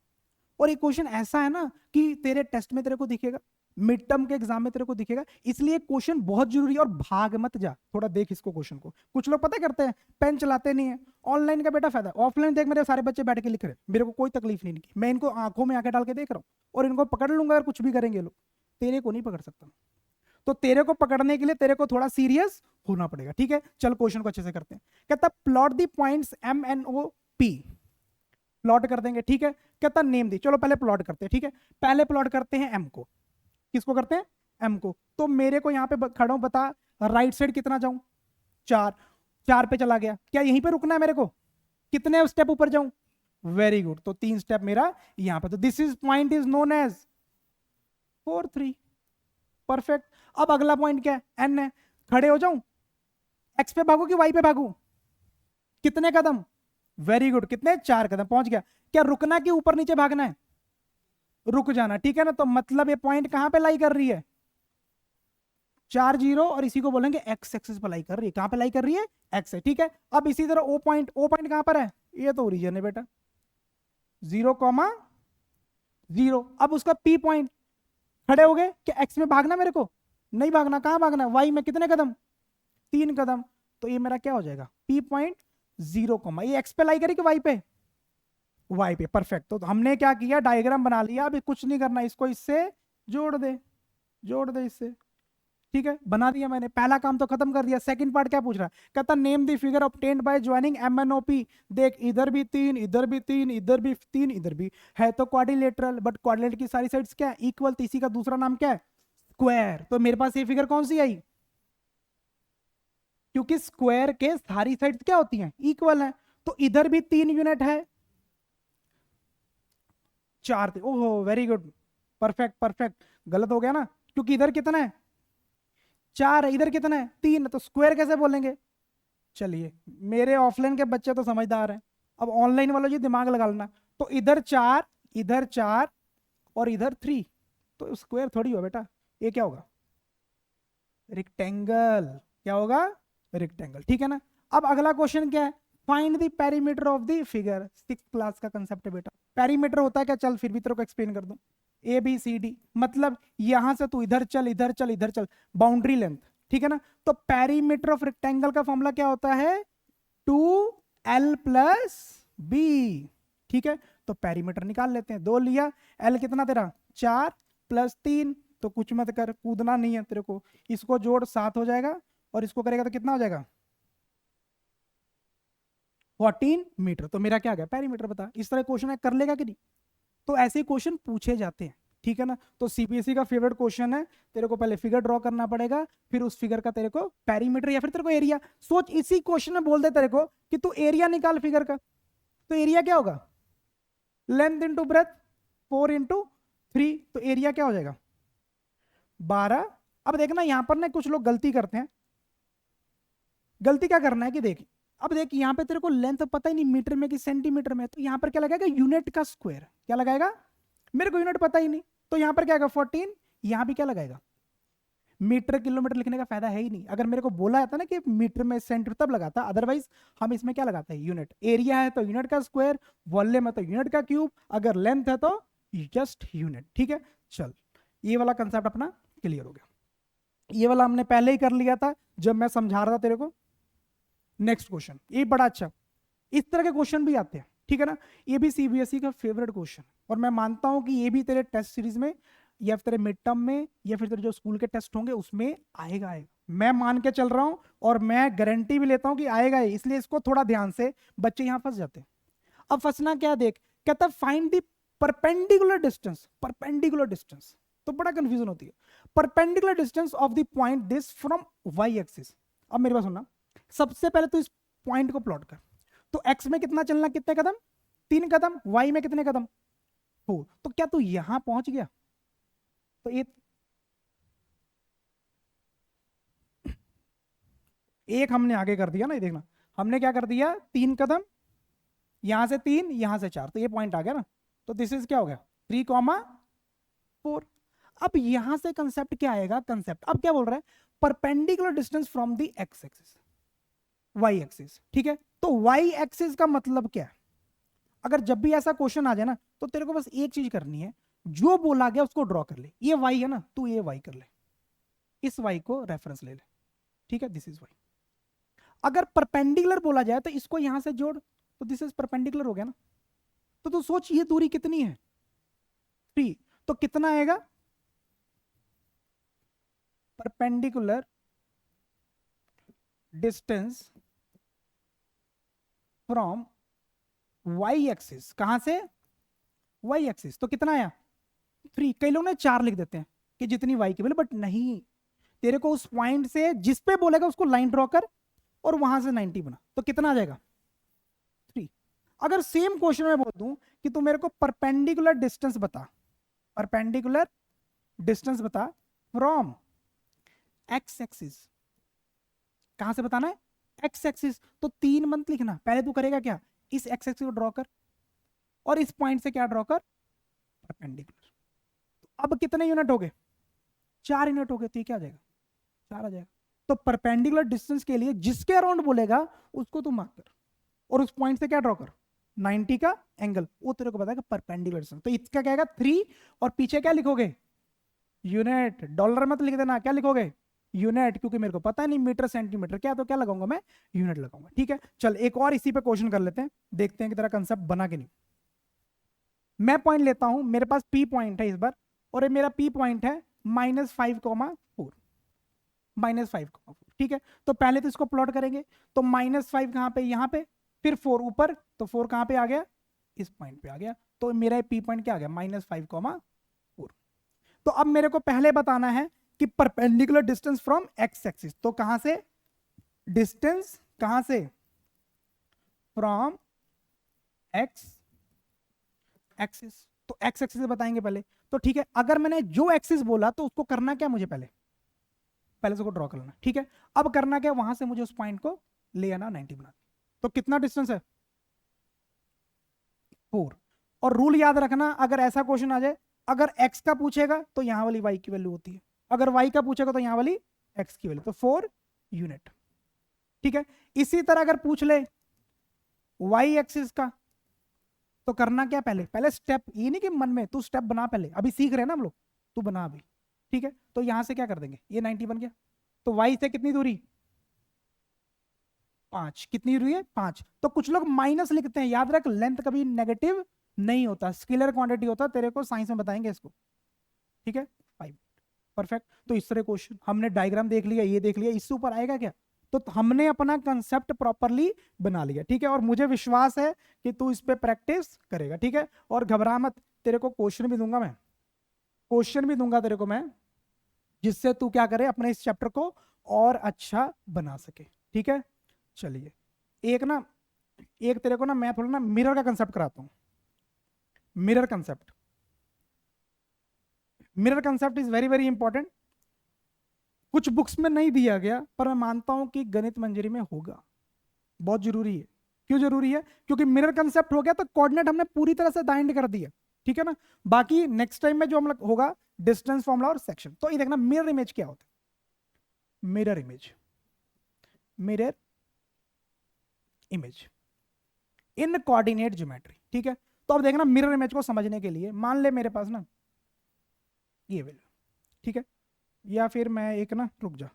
और एक क्वेश्चन ऐसा है ना कि तेरे टेस्ट में तेरे को दिखेगा, मिड टर्म के एग्जाम में तेरे को दिखेगा। इसलिए क्वेश्चन बहुत जरूरी है। और भाग मत जा, थोड़ा देख इसको क्वेश्चन को। कुछ लोग पता करते हैं पेन चलाते नहीं है। ऑनलाइन का बेटा फायदा, ऑफलाइन देख मेरे सारे बच्चे बैठ के लिख रहे हैं, मेरे को कोई तकलीफ नहीं की। मैं इनको आंखों में आंखें डाल के देख रहा हूँ और इनको पकड़ लूंगा अगर कुछ भी करेंगे लोग। तेरे को नहीं पकड़ सकता। तो तेरे को पकड़ने के लिए तेरे को थोड़ा सीरियस होना पड़ेगा। ठीक है, चल क्वेश्चन को अच्छे से करते हैं। कहता plot the points M N O P. Plot कर देंगे। ठीक है, कहता नेम दी। चलो पहले प्लॉट करते हैं। ठीक है, पहले प्लॉट करते हैं एम को। किसको करते हैं? एम को। तो मेरे को यहां पे खड़ा हूं, बता राइट साइड कितना जाऊं? 4। 4 पे चला गया। क्या यहीं पे रुकना है मेरे को? कितने स्टेप ऊपर जाऊं? वेरी गुड, तो 3 स्टेप मेरा यहां पे। तो this is point is known as 4 3। Perfect. अब अगला पॉइंट क्या है, एन है। खड़े हो जाऊं, एक्स पे भागू कि वाई पे भागू, कितने कदम, वेरी गुड, कितने, 4 कदम, पहुंच गया। क्या रुकना कि ऊपर नीचे भागना है, रुक जाना, ठीक है ना। तो मतलब ये पॉइंट कहां पे लाई कर रही है, 4 0, और इसी को बोलेंगे एक्स एक्सिस पे लाई कर रही है। कहां पे लाई कर रही है, एक्स है, ठीक है। अब इसी तरह ओ पॉइंट कहां पर है, ये तो ओरिजिन है बेटा, 0,0। अब उसका पी पॉइंट, खड़े हो गए, क्या एक्स में भागना मेरे को, नहीं भागना, कहां भागना, वाई में कितने कदम, 3 कदम। तो ये मेरा क्या हो जाएगा, पी पॉइंट 0, ये एक्स पे लाई करी कि वाई पे, वाई पे, परफेक्ट। तो हमने क्या किया, डायग्राम बना लिया, अभी कुछ नहीं करना, इसको इससे जोड़ दे, जोड़ दे इससे, ठीक है, बना दिया मैंने, पहला काम तो खत्म कर दिया। सेकंड पार्ट क्या पूछ रहा है, कहता name the figure obtained by joining MNOP. देख इधर भी 3, इधर भी 3, इधर भी 3, इधर भी है, तो क्वाड्रिलेटरल, बट क्वाड्रिलेटरल की सारी साइड्स क्या है, इक्वल, तो इसी का दूसरा नाम क्या है, स्क्वायर। तो मेरे पास ये फिगर कौन सी आई, क्योंकि स्क्वायर के सारी साइड्स क्या होती हैं, इक्वल है। तो इधर भी 3 यूनिट है, 4 थे, ओहो वेरी गुड, परफेक्ट परफेक्ट। गलत हो गया ना, क्योंकि इधर कितना है, 4 है, इधर कितना है, 3 है, तो स्क्वायर कैसे बोलेंगे। चलिए, मेरे ऑफलाइन के बच्चे तो समझदार हैं, अब ऑनलाइन वालों जी दिमाग लगा लेना। तो इधर 4, इधर 4 और इधर 3, तो स्क्वायर थोड़ी हो बेटा, ये क्या होगा, रेक्टेंगल। क्या होगा, रेक्टेंगल, ठीक है ना। अब अगला क्वेश्चन क्या है, find the perimeter of the figure. 6th class का कंसेप्ट है बेटा। पेरीमीटर होता है क्या, चल फिर भी तेरे को एक्सप्लेन कर दूं। ए बी सी डी, मतलब यहां से तू इधर चल, इधर चल, इधर चल, बाउंड्री लेंथ, ठीक है ना। तो पेरीमीटर ऑफ रेक्टेंगल का फॉर्मूला क्या होता है, 2l+b, ठीक है। तो पेरीमीटर निकाल लेते हैं, 2 लिया, l कितना तेरा 4 + 3, तो कुछ मत कर, कूदना नहीं है तेरे को, इसको जोड़ 7 हो जाएगा, और इसको करेगा तो कितना हो जाएगा, 14 मीटर। तो मेरा क्या आ गया, पेरीमीटर बता। इस तरह क्वेश्चन है, कर लेगा कि नहीं। तो ऐसे क्वेश्चन पूछे जाते हैं, ठीक है ना। तो सीबीएसई का फेवरेट क्वेश्चन है, तेरे को पहले फिगर ड्रॉ करना पड़ेगा, फिर उस फिगर का तेरे को पेरीमीटर या फिर तेरे को एरिया, सोच इसी क्वेश्चन में बोल दे तेरे को कि तू एरिया निकाल फिगर का, तो एरिया क्या होगा, लेंथ इंटू ब्रेथ, 4 × 3, तो एरिया क्या हो जाएगा, 12। अब देखना यहां पर ना कुछ लोग गलती करते हैं, गलती क्या करना है कि देख, अब देख यहाँ पे तेरे को लेंथ पता ही नहीं मीटर में कि सेंटीमीटर में, तो यहाँ पर क्या लगाएगा, यूनिट का स्क्वायर, क्या लगाएगा, मेरे को यूनिट पता ही नहीं, तो यहाँ पर क्या आएगा 14, यहाँ भी क्या लगाएगा, मीटर किलोमीटर लिखने का फायदा है ही नहीं। अगर मेरे को बोला जाता ना कि मीटर में सेंटीमीटर तब लगाता, अदरवाइज हम इसमें क्या लगाते हैं, यूनिट। एरिया है तो यूनिट का स्क्वायर, वॉल्यूम है तो यूनिट का क्यूब, अगर लेंथ है तो जस्ट यूनिट, ठीक है। चल, ये वाला कंसेप्ट अपना क्लियर हो गया, ये वाला हमने पहले ही कर लिया था जब मैं समझा रहा था तेरे को। नेक्स्ट क्वेश्चन, ये बड़ा अच्छा, इस तरह के क्वेश्चन भी आते हैं, ठीक है ना। ये भी सीबीएसई का फेवरेट क्वेश्चन, और मैं मानता हूं कि ये भी तेरे टेस्ट सीरीज में या फिर तेरे मिड टर्म में या फिर तेरे जो स्कूल के टेस्ट होंगे उसमें आएगा, आएगा, मैं मान के चल रहा हूं, और मैं गारंटी भी लेता हूं कि आएगा ही, इसलिए इसको थोड़ा ध्यान से, बच्चे यहां फंस जाते हैं। अब फंसना क्या, देख, कहता find the perpendicular distance, perpendicular distance, तो बड़ा कंफ्यूजन होती है, perpendicular distance of the point this from Y axis. अब मेरे पास सुनना, सबसे पहले तो इस पॉइंट को प्लॉट कर, तो एक्स में कितना चलना, कितने कदम, 3 कदम, वाई में कितने कदम, 4, तो क्या तू यहां पहुंच गया, तो ये एक हमने आगे कर दिया ना, ये देखना, हमने क्या कर दिया, 3 कदम, यहां से 3, यहां से 4, तो ये पॉइंट आ गया ना। तो दिस इज क्या हो गया, 3,4। अब यहां से कंसेप्ट क्या आएगा, कंसेप्ट अब क्या बोल रहा है, perpendicular distance from the X axis, Y axis, ठीक है। तो वाई एक्सिस का मतलब क्या है, अगर जब भी ऐसा क्वेश्चन आ जाए ना, तो तेरे को बस एक चीज करनी है, जो बोला गया उसको ड्रॉ कर ले, ये वाई है ना, तू ये वाई कर ले, इस वाई को रेफरेंस ले ले, ठीक है, दिस इज वाई। अगर परपेंडिकुलर बोला जाए तो इसको यहां से जोड़, तो दिस इज परपेंडिकुलर हो गया ना। तो तू सोच ये दूरी कितनी है, 3, तो कितना आएगा, perpendicular distance from Y axis, कहां से, वाई एक्सिस, तो कितना आया 3। कई लोग ना 4 लिख देते हैं कि जितनी वाई की वैल्यू, बट नहीं, तेरे को उस पॉइंट से जिस पे बोलेगा उसको लाइन ड्रॉ कर, और वहां से 90 बना, तो कितना आ जाएगा 3। अगर सेम क्वेश्चन में बोल दूं कि तू मेरे को परपेंडिकुलर डिस्टेंस बता, परपेंडिकुलर डिस्टेंस बता फ्रॉम एक्स एक्सिस, कहां से बताना है, एक्स एक्सिस। तो 3 मंथ लिखना, पहले तू करेगा क्या, इस एक्स एक्सिस को ड्रॉ कर और इस पॉइंट से क्या ड्रॉ कर, परपेंडिकुलर। अब कितने यूनिट हो गए, 4 यूनिट हो गए, तो ये क्या आ जाएगा, 4 आ जाएगा। तो परपेंडिकुलर डिस्टेंस के लिए जिसके अराउंड बोलेगा उसको तू मार्क कर और उस पॉइंट से क्या ड्रॉ कर, 90 का एंगल, वो तेरे को बताएगा परपेंडिकुलर डिस्टेंस। तो इसका क्या आएगा 3 और पीछे क्या लिखोगे, यूनिट। डॉलर मत लिख देना, क्या लिखोगे, यूनिट, क्योंकि मेरे को पता नहीं मीटर सेंटीमीटर क्या, तो क्या लगाऊंगा मैं, यूनिट लगाऊंगा। ठीक है, चल एक और इसी पे क्वेश्चन कर लेते हैं, देखते हैं कि तेरा कंसेप्ट बना कि नहीं। मैं पॉइंट लेता हूं, मेरे पास पी पॉइंट है इस बार, और ये मेरा पी पॉइंट है -5,4, -5,4। ठीक है, तो पहले तो इसको प्लॉट करेंगे, तो -5 कहां पे, यहां पे, फिर 4 ऊपर, तो 4 कहां पे आ गया, इस पॉइंट पे आ गया। तो मेरा पी पॉइंट क्या आ गया, -5,4। तो अब मेरे को पहले बताना है कि perpendicular distance from x axis, तो कहां से, डिस्टेंस कहां से, फ्रॉम एक्स एक्सिस। तो एक्स एक्सिस से बताएंगे पहले, तो ठीक है, अगर मैंने जो एक्सिस बोला तो उसको करना क्या मुझे, पहले पहले से को ड्रॉ कर लेना। ठीक है, अब करना क्या, वहां से मुझे उस पॉइंट को ले आना 90 बना। तो कितना डिस्टेंस है, 4। और रूल याद रखना, अगर ऐसा क्वेश्चन आ जाए, अगर x का पूछेगा तो यहां वाली y की वैल्यू होती है, अगर y का पूछेगा तो यहां वाली x की वैल्यू, तो 4 यूनिट। ठीक है, इसी तरह अगर पूछ ले y एक्सिस का, तो करना क्या, पहले पहले स्टेप, ये नहीं कि मन में, तू स्टेप बना, पहले अभी सीख रहे हैं ना हम लोग, तू बना अभी। ठीक है, तो यहां से क्या कर देंगे, ये 90 बन गया, तो y से कितनी दूरी, 5, कितनी दूरी है, 5। तो कुछ लोग माइनस लिखते हैं, याद रख लेंथ कभी नेगेटिव नहीं होता, स्केलर क्वांटिटी होता, तेरे को साइंस में बताएंगे इसको। ठीक है, 5, परफेक्ट। तो इस तरह क्वेश्चन, हमने डायग्राम देख लिया, ये देख लिया, इससे ऊपर आएगा क्या, तो हमने अपना कंसेप्ट प्रॉपरली बना लिया। ठीक है, और मुझे विश्वास है कि तू इस पे प्रैक्टिस करेगा। ठीक है, और घबरा मत, तेरे को क्वेश्चन भी दूंगा मैं, क्वेश्चन भी दूंगा तेरे को मैं, जिससे तू क्या करे, अपने इस चैप्टर को और अच्छा बना सके। ठीक है, चलिए एक तेरे को ना मैं थोड़ा ना मिरर का कंसेप्ट कराता हूं। Mirror concept, mirror concept is very very important, कुछ बुक्स में नहीं दिया गया, पर मैं मानता हूं कि गणित मंजरी में होगा, बहुत जरूरी है। क्यों जरूरी है, क्योंकि मिरर कंसेप्ट हो गया तो कोऑर्डिनेट हमने पूरी तरह से बाइंड कर दिया। ठीक है ना, बाकी नेक्स्ट टाइम में जो हम लोग होगा, डिस्टेंस फॉर्मूला और सेक्शन। तो ये देखना मिरर इमेज क्या होता है, mirror image, mirror image in coordinate geometry. ठीक है, तो अब देखना मिरर इमेज को समझने के लिए, मान ले मेरे पास ना ये वैल्यू, ठीक है, या फिर मैं एक ना, रुक जा,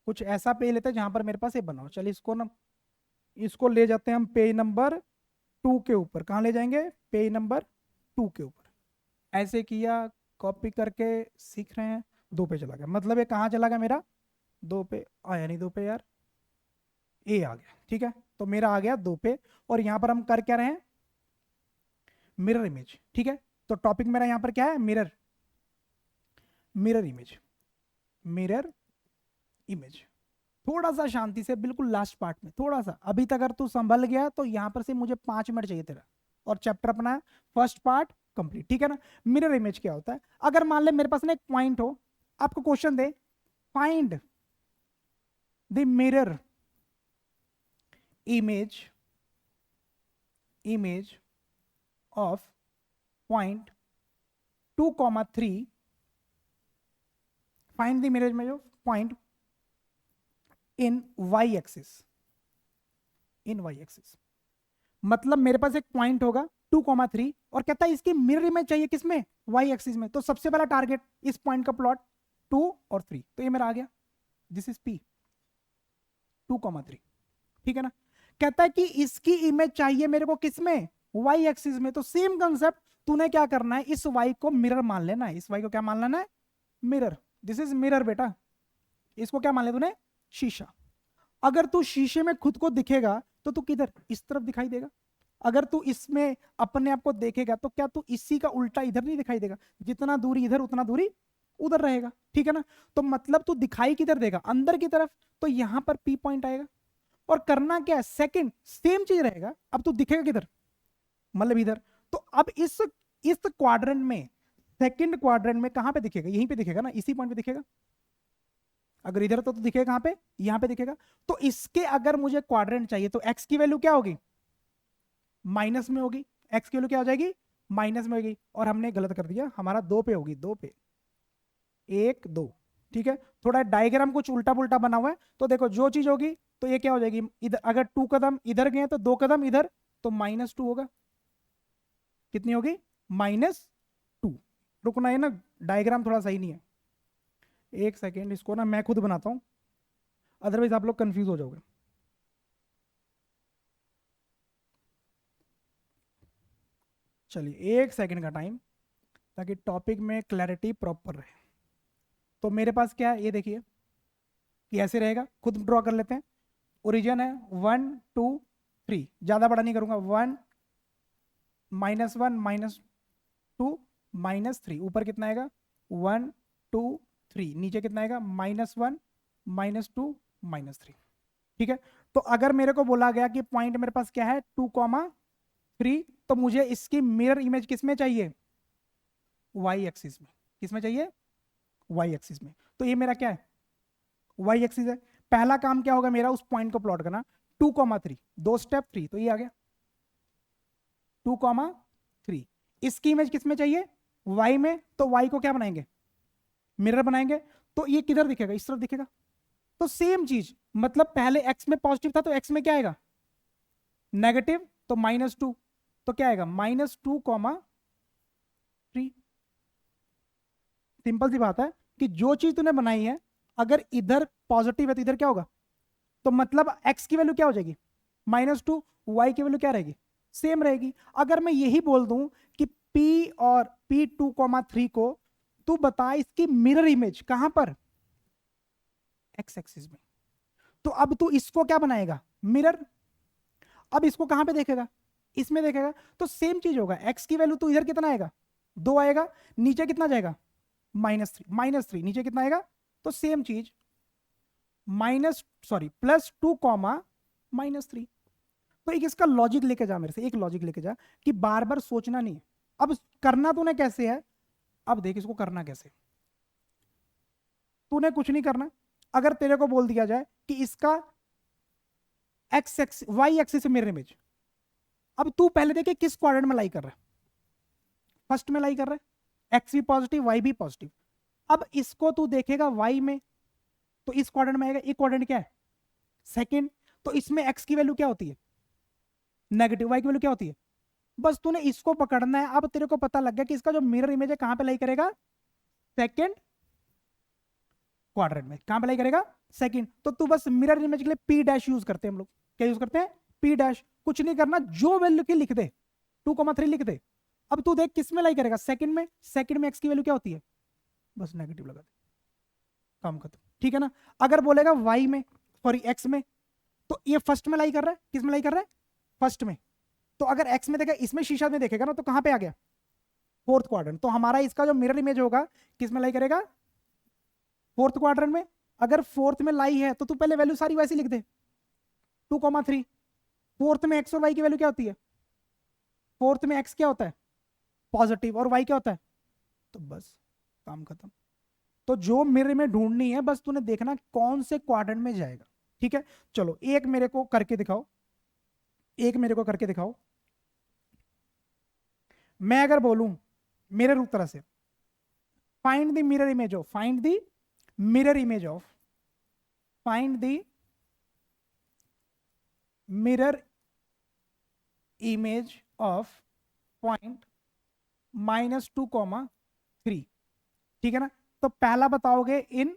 कुछ ऐसा पेज लेते हैं जहां पर मेरे पास ये बना हो। चलिए इसको ना, इसको ले जाते हैं हम पेज नंबर 2 के ऊपर। कहाँ ले जाएंगे, पेज नंबर 2 के ऊपर। ऐसे किया, कॉपी करके सीख रहे हैं, 2 पे चला गया, मतलब ये कहाँ चला गया मेरा, 2 पे आया नहीं, 2 पे यार, ए आ गया। ठीक है, तो मेरा आ गया 2 पे, और यहां पर हम कर क्या रहे हैं, मिरर इमेज। ठीक है, तो टॉपिक मेरा यहां पर क्या है, mirror, mirror image, mirror image. थोड़ा सा शांति से, बिल्कुल लास्ट पार्ट में थोड़ा सा, अभी तक अगर तू संभल गया तो यहां पर से मुझे 5 मिनट चाहिए तेरा, और चैप्टर अपना फर्स्ट पार्ट कंप्लीट। ठीक है ना, मिरर इमेज क्या होता है, अगर मान ले मेरे पास ना एक पॉइंट हो, आपको question they, find the mirror image, image of point 2,3, find the mirror image of point in y axis, in y axis. मतलब मेरे पास एक पॉइंट होगा 2,3 और कहता है इसकी मिरर इमेज चाहिए, किसमें, y एक्सिस में। तो सबसे पहला टारगेट इस पॉइंट का प्लॉट 2 और 3, तो ये मेरा आ गया, दिस इज p 2,3। ठीक है ना, कहता है कि इसकी इमेज चाहिए मेरे को किसमें, y एक्सिस में। तो सेम कंसेप्ट, तूने क्या करना है, इस y को मिरर मान लेना है, इस y को क्या मान लेना है, मिरर। दिस इज मिरर बेटा, इसको क्या मान ले तूने, शीशा। अगर तू शीशे में खुद को दिखेगा तो तू किधर, इस तरफ दिखाई देगा। अगर तू इसमें अपने आप को देखेगा तो क्या तू इसी का उल्टा इधर नहीं दिखाई देगा, जितना दूरी इधर उतना दूरी उधर रहेगा। ठीक है ना, तो मतलब तू दिखाई किधर देगा, अंदर की तरफ, तो यहां पर पी पॉइंट आएगा। और करना क्या है, सेकंड सेम चीज रहेगा, अब तू दिखेगा किधर, मतलब इधर। तो अब इस क्वाड्रेंट में सेकंड क्वाड्रेंट में कहां पे दिखेगा? यहीं पे दिखेगा ना, इसी पॉइंट पे दिखेगा। अगर इधर तो दिखेगा कहां पे? यहां पे दिखेगा। तो इसके अगर मुझे क्वाड्रेंट चाहिए तो एक्स की वैल्यू क्या होगी? माइनस में होगी। एक्स की वैल्यू क्या हो जाएगी? माइनस में होगी। और हमने गलत कर दिया, हमारा 2 पे होगी, 2 पे, 1 2। ठीक है, थोड़ा डायग्राम कुछ उल्टा पुल्टा बना हुआ है, तो देखो जो चीज होगी तो ये क्या हो जाएगी, इधर अगर 2 कदम इधर गए तो 2 कदम इधर, तो -2 होगा। कितनी होगी? -2। रुकना है ना, डायग्राम थोड़ा सही नहीं है। एक सेकेंड, इसको ना मैं खुद बनाता हूं, अदरवाइज आप लोग कंफ्यूज हो जाओगे। चलिए एक सेकेंड का टाइम, ताकि टॉपिक में क्लैरिटी प्रॉपर रहे। तो मेरे पास क्या है, ये देखिए, ये ऐसे रहेगा, खुद ड्रॉ कर लेते हैं। ओरिजिन है 1 2 3, ज्यादा बड़ा नहीं करूंगा। 1 -1 -2 -3, ऊपर कितना आएगा? 1 2 3, नीचे कितना आएगा? -1 -2 -3। ठीक है, तो अगर मेरे को बोला गया कि पॉइंट मेरे पास क्या है, 2,3, तो मुझे इसकी मिरर इमेज किस में चाहिए? वाई एक्सिस में। किस में चाहिए? वाई एक्सिस में। तो ये मेरा क्या है? वाई एक्सिस है। पहला काम क्या होगा मेरा? उस पॉइंट को प्लॉट करना। 2,3, 2 स्टेप 3, तो ये आ गया 2,3। इसकी इमेज किस में चाहिए? वाई में। तो वाई को क्या बनाएंगे? मिरर बनाएंगे। तो ये किधर दिखेगा? इस तरफ दिखेगा। तो सेम चीज, मतलब पहले एक्स में पॉजिटिव था तो एक्स में क्या आएगा? नेगेटिव, तो -2, तो क्या आएगा? -2,3। सिंपल सी बात है कि जो चीज तूने बनाई है, अगर इधर पॉजिटिव है तो इधर क्या होगा? तो मतलब एक्स की वैल्यू क्या हो जाएगी? -2। वाई की वैल्यू क्या रहेगी? सेम रहेगी। अगर मैं यही बोल दूं कि P और P2,3 को तू बता इसकी मिरर इमेज कहां पर? एक्स एक्सिस में। तो अब तू इसको क्या बनाएगा? मिरर। अब इसको कहां पे देखेगा? इसमें देखेगा। तो सेम चीज होगा, एक्स की वैल्यू तो इधर कितना आएगा? 2 आएगा। नीचे कितना जाएगा? -3 नीचे कितना आएगा? तो सेम चीज, +2, -3। तो एक इसका लॉजिक लेके जा, मेरे से एक लॉजिक लेके जा कि बार बार सोचना नहीं है। अब करना तूने कैसे है? अब देख इसको करना कैसे। तूने कुछ नहीं करना। अगर तेरे को बोल दिया जाए कि इसका एक्स एक्स वाई एक्सिस से मिरर इमेज, अब तू पहले देखे किस क्वाड्रेंट में लाई कर रहा है? फर्स्ट में लाई कर रहा है। एक्स भी पॉजिटिव, वाई भी पॉजिटिव। अब इसको तू देखेगा वाई में, तो इस क्वाड्रेंट में आएगा। एक क्वाड्रेंट क्या है? सेकंड। तो इसमें एक्स की वैल्यू क्या होती है? नेगेटिव। वाई की वैल्यू क्या होती है? बस तूने इसको पकड़ना है। अब तेरे को पता लग गया कि इसका जो मिरर इमेज है कहां पे लाई करेगा? सेकंड क्वाड्रेंट में। कहां पे लाई करेगा? सेकंड। तो तू बस मिरर इमेज के लिए पी डैश यूज करते हैं हम लोग। क्या यूज करते हैं? P dash. कुछ नहीं करना, जो वैल्यू की लिख दे, 2,3 लिख दे। अब तू देख किस में लाई करेगा? सेकंड में। सेकंड में एक्स की वैल्यू क्या होती है? बस नेगेटिव लगा दे, काम खत्म। ठीक है ना? अगर बोलेगा वाई में, सॉरी एक्स में, तो ये फर्स्ट में लाई कर रहा है। किस में लाई कर रहा है? फर्स्ट में। तो अगर एक्स में देखा, इसमें शीशा में देखेगा ना, तो कहां पे आ गया? Fourth quadrant. तो हमारा इसका जो मिरर इमेज होगा किस में लाई करेगा? फोर्थ क्वाड्रेंट में। अगर फोर्थ में लाई है तो तू पहले वैल्यू सारी वैसी लिख दे, 2,3। फोर्थ में एक्स और वाई की वैल्यू क्या होती है? फोर्थ में एक्स क्या होता है? पॉजिटिव। और वाई क्या होता है? तो बस काम खत्म। तो जो मिरर में ढूंढनी है, बस तूने देखना कौन से क्वाड्रेंट में जाएगा। ठीक है, चलो एक मेरे को करके दिखाओ, एक मेरे को करके दिखाओ। मैं अगर बोलूं मिरर तरह से, find the mirror image of, find the mirror image of, find the mirror image of point -2,3। ठीक है ना? तो पहला बताओगे इन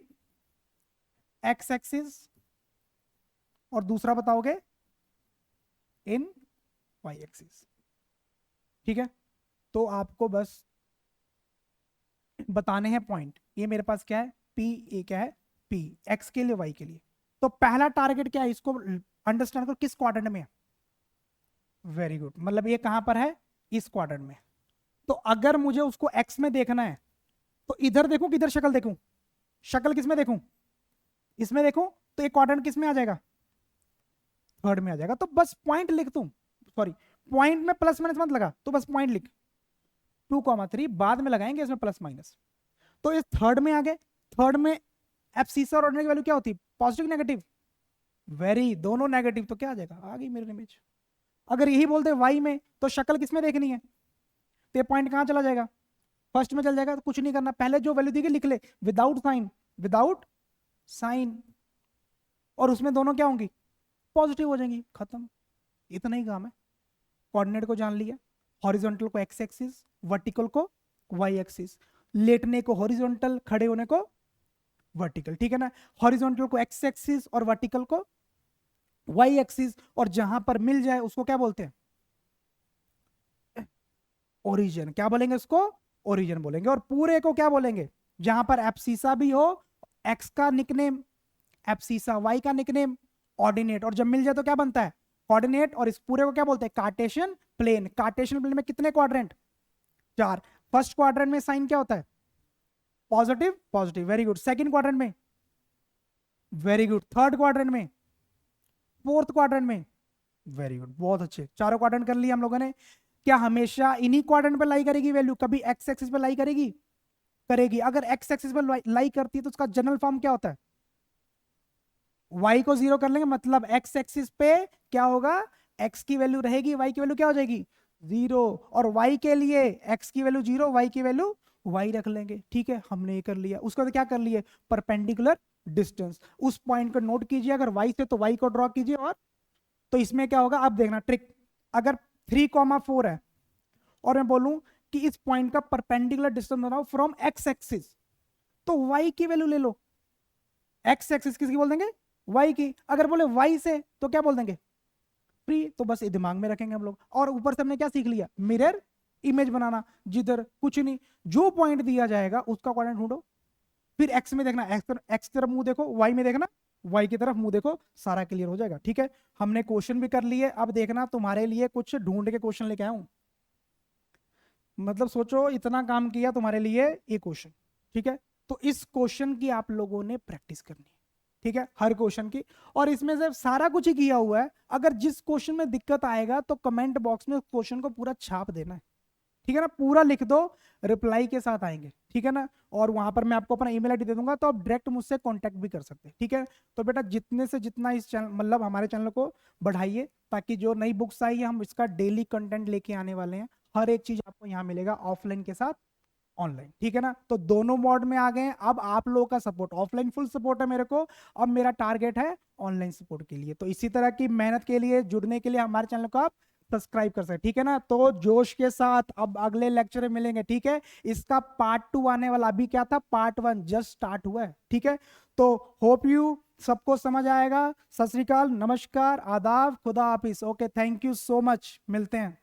एक्स एक्सिस, और दूसरा बताओगे इन वाई एक्सिस। ठीक है, तो आपको बस बताने हैं पॉइंट। ये मेरे पास क्या है? पी। ये क्या है? पी। एक्स के लिए, वाई के लिए। तो पहला टारगेट क्या है? इसको अंडरस्टैंड करो, किस क्वाड्रेंट में है? वेरी गुड, मतलब ये कहां पर है? इस क्वाड्रेंट में। तो अगर मुझे उसको एक्स में देखना है, तो इधर देखूं किधर शक्ल देखूं? शक्ल किस में देखूं? इसमें देखूं। तो एक क्वाड्रेंट किस में आ जाएगा? थर्ड में आ जाएगा। तो बस पॉइंट लिख दूं, सॉरी, पॉइंट में प्लस माइनस मत लगा, तो बस पॉइंट लिख। 2,3 बाद में लगाएंगे इसमें प्लस माइनस। तो इस थर्ड में आ गए, थर्ड में एब्सिसा और ऑर्डिनरी की वैल्यू क्या होती है, पॉजिटिव नेगेटिव, वेरी दोनों नेगेटिव, तो क्या आ जाएगा, आ गई मेरी इमेज। अगर यही बोलते वाई में तो शक्ल किस में देखनी है, तो ये पॉइंट कहां चला जाएगा, फर्स्ट में चल जाएगा। तो कुछ नहीं करना, पहले जो वैल्यू दी गई लिख ले विदाउट साइन, विदाउट साइन, और उसमें दोनों क्या होंगी, पॉजिटिव हो जाएंगी, खत्म, इतना ही काम है। कोऑर्डिनेट को जान लिया, हॉरिजॉन्टल को एक्स एक्सिस, वर्टिकल को वाई एक्सिस, लेटने को हॉरिजॉन्टल, खड़े होने को वर्टिकल, ठीक है ना। हॉरिजॉन्टल को एक्स एक्सिस और वर्टिकल को वाई एक्सिस, और जहां पर मिल जाए उसको क्या बोलते हैं, ओरिजिन। क्या बोलेंगे उसको, ओरिजिन बोलेंगे। और पूरे को क्या बोलेंगे, जहां पर एब्सिसा भी हो, एक्स का निकनेम एब्सिसा, वाई का निकनेम ऑर्डिनेट, और जब मिल जाए तो क्या बनता है, कोऑर्डिनेट। और इस पूरे को क्या बोलते हैं, कार्टेशियन प्लेन। कार्टेशियन प्लेन में कितने क्वाड्रेंट, 4। फर्स्ट क्वाड्रेंट में साइन क्या होता है, positive positive, very good. Second quadrant में, वेरी गुड। थर्ड क्वाड्रेंट में, फोर्थ क्वाड्रेंट में, वेरी गुड, बहुत अच्छे, चारों क्वाड्रेंट कर लिया हम लोगों ने। क्या हमेशा इन्हीं क्वाड्रेंट पे लाई करेगी वैल्यू, कभी एक्स एक्सिस पे लाई करेगी, करेगी। अगर एक्स एक्सिस पे लाई करती है तो उसका जनरल फॉर्म क्या होता है, y को 0 कर लेंगे, मतलब एक्स एक्सिस पे क्या होगा, x की वैल्यू रहेगी, y की वैल्यू क्या हो जाएगी, 0। और y के लिए x की वैल्यू 0, y की वैल्यू y रख लेंगे, ठीक है। हमने ये कर लिया। उसके बाद क्या कर लिए, परपेंडिकुलर डिस्टेंस, उस पॉइंट को नोट कीजिए, अगर y से तो y को ड्रॉ कीजिए। और तो इसमें क्या होगा, अब देखना ट्रिक, अगर 3,4 है और मैं बोलूं कि इस पॉइंट का परपेंडिकुलर डिस्टेंस बनाओ फ्रॉम एक्स एक्सिस, तो y की वैल्यू ले लो। एक्स एक्सिस किसकी बोल देंगे, y की। अगर बोले y से तो क्या बोल देंगे, फ्री। तो बस ये दिमाग में रखेंगे हम लोग। और ऊपर से हमने क्या सीख लिया, मिरर इमेज बनाना, जिधर कुछ नहीं, जो पॉइंट दिया जाएगा उसका कोऑर्डिनेट ढूंढो। फिर एक्स में देखना, एक्स की तरफ मुंह देखो, वाई में देखना, वाई की तरफ मुंह देखो, सारा क्लियर हो जाएगा, ठीक है। हमने क्वेश्चन भी कर लिए। अब देखना तुम्हारे लिए कुछ ढूंढ के क्वेश्चन लेके आया हूं, मतलब सोचो इतना काम किया तुम्हारे लिए ये क्वेश्चन, ठीक है। तो इस क्वेश्चन की आप लोगों ने प्रैक्टिस करनी है, ठीक है, हर क्वेश्चन की। और इसमें से सारा कुछ ही किया हुआ है। अगर जिस क्वेश्चन में दिक्कत आएगा तो कमेंट बॉक्स में क्वेश्चन को पूरा छाप देना है, ठीक है ना, पूरा लिख दो, रिप्लाई के साथ आएंगे, ठीक है ना। और वहां पर मैं आपको अपना ईमेल आईडी दे दूंगा, तो आप डायरेक्ट मुझसे कांटेक्ट भी कर सकते हैं, ठीक है। तो बेटा जितने से जितना इस चैनल, मतलब हमारे चैनल को बढ़ाइए, ताकि जो नई बुक्स आई है हम इसका डेली कंटेंट लेके आने वाले हैं। हर एक चीज आपको यहाँ मिलेगा, ऑफलाइन के साथ ऑनलाइन, ठीक है ना। तो दोनों मोड में आ गए हैं। अब आप लोगों का सपोर्ट, ऑफलाइन फुल सपोर्ट है मेरे को, अब मेरा टारगेट है ऑनलाइन सपोर्ट के लिए। तो इसी तरह की मेहनत के लिए, जुड़ने के लिए हमारे चैनल को आप सब्सक्राइब कर सकते हैं, ठीक है ना। तो जोश के साथ अब अगले लेक्चर में मिलेंगे, ठीक है। इसका पार्ट 2 आने वाला, अभी क्या था, पार्ट 1 जस्ट स्टार्ट हुआ है, ठीक है। तो होप यू सबको समझ आएगा। सत श्री अकाल, नमस्कार, आदाब, खुदा हाफिज, okay, thank you so much, मिलते हैं।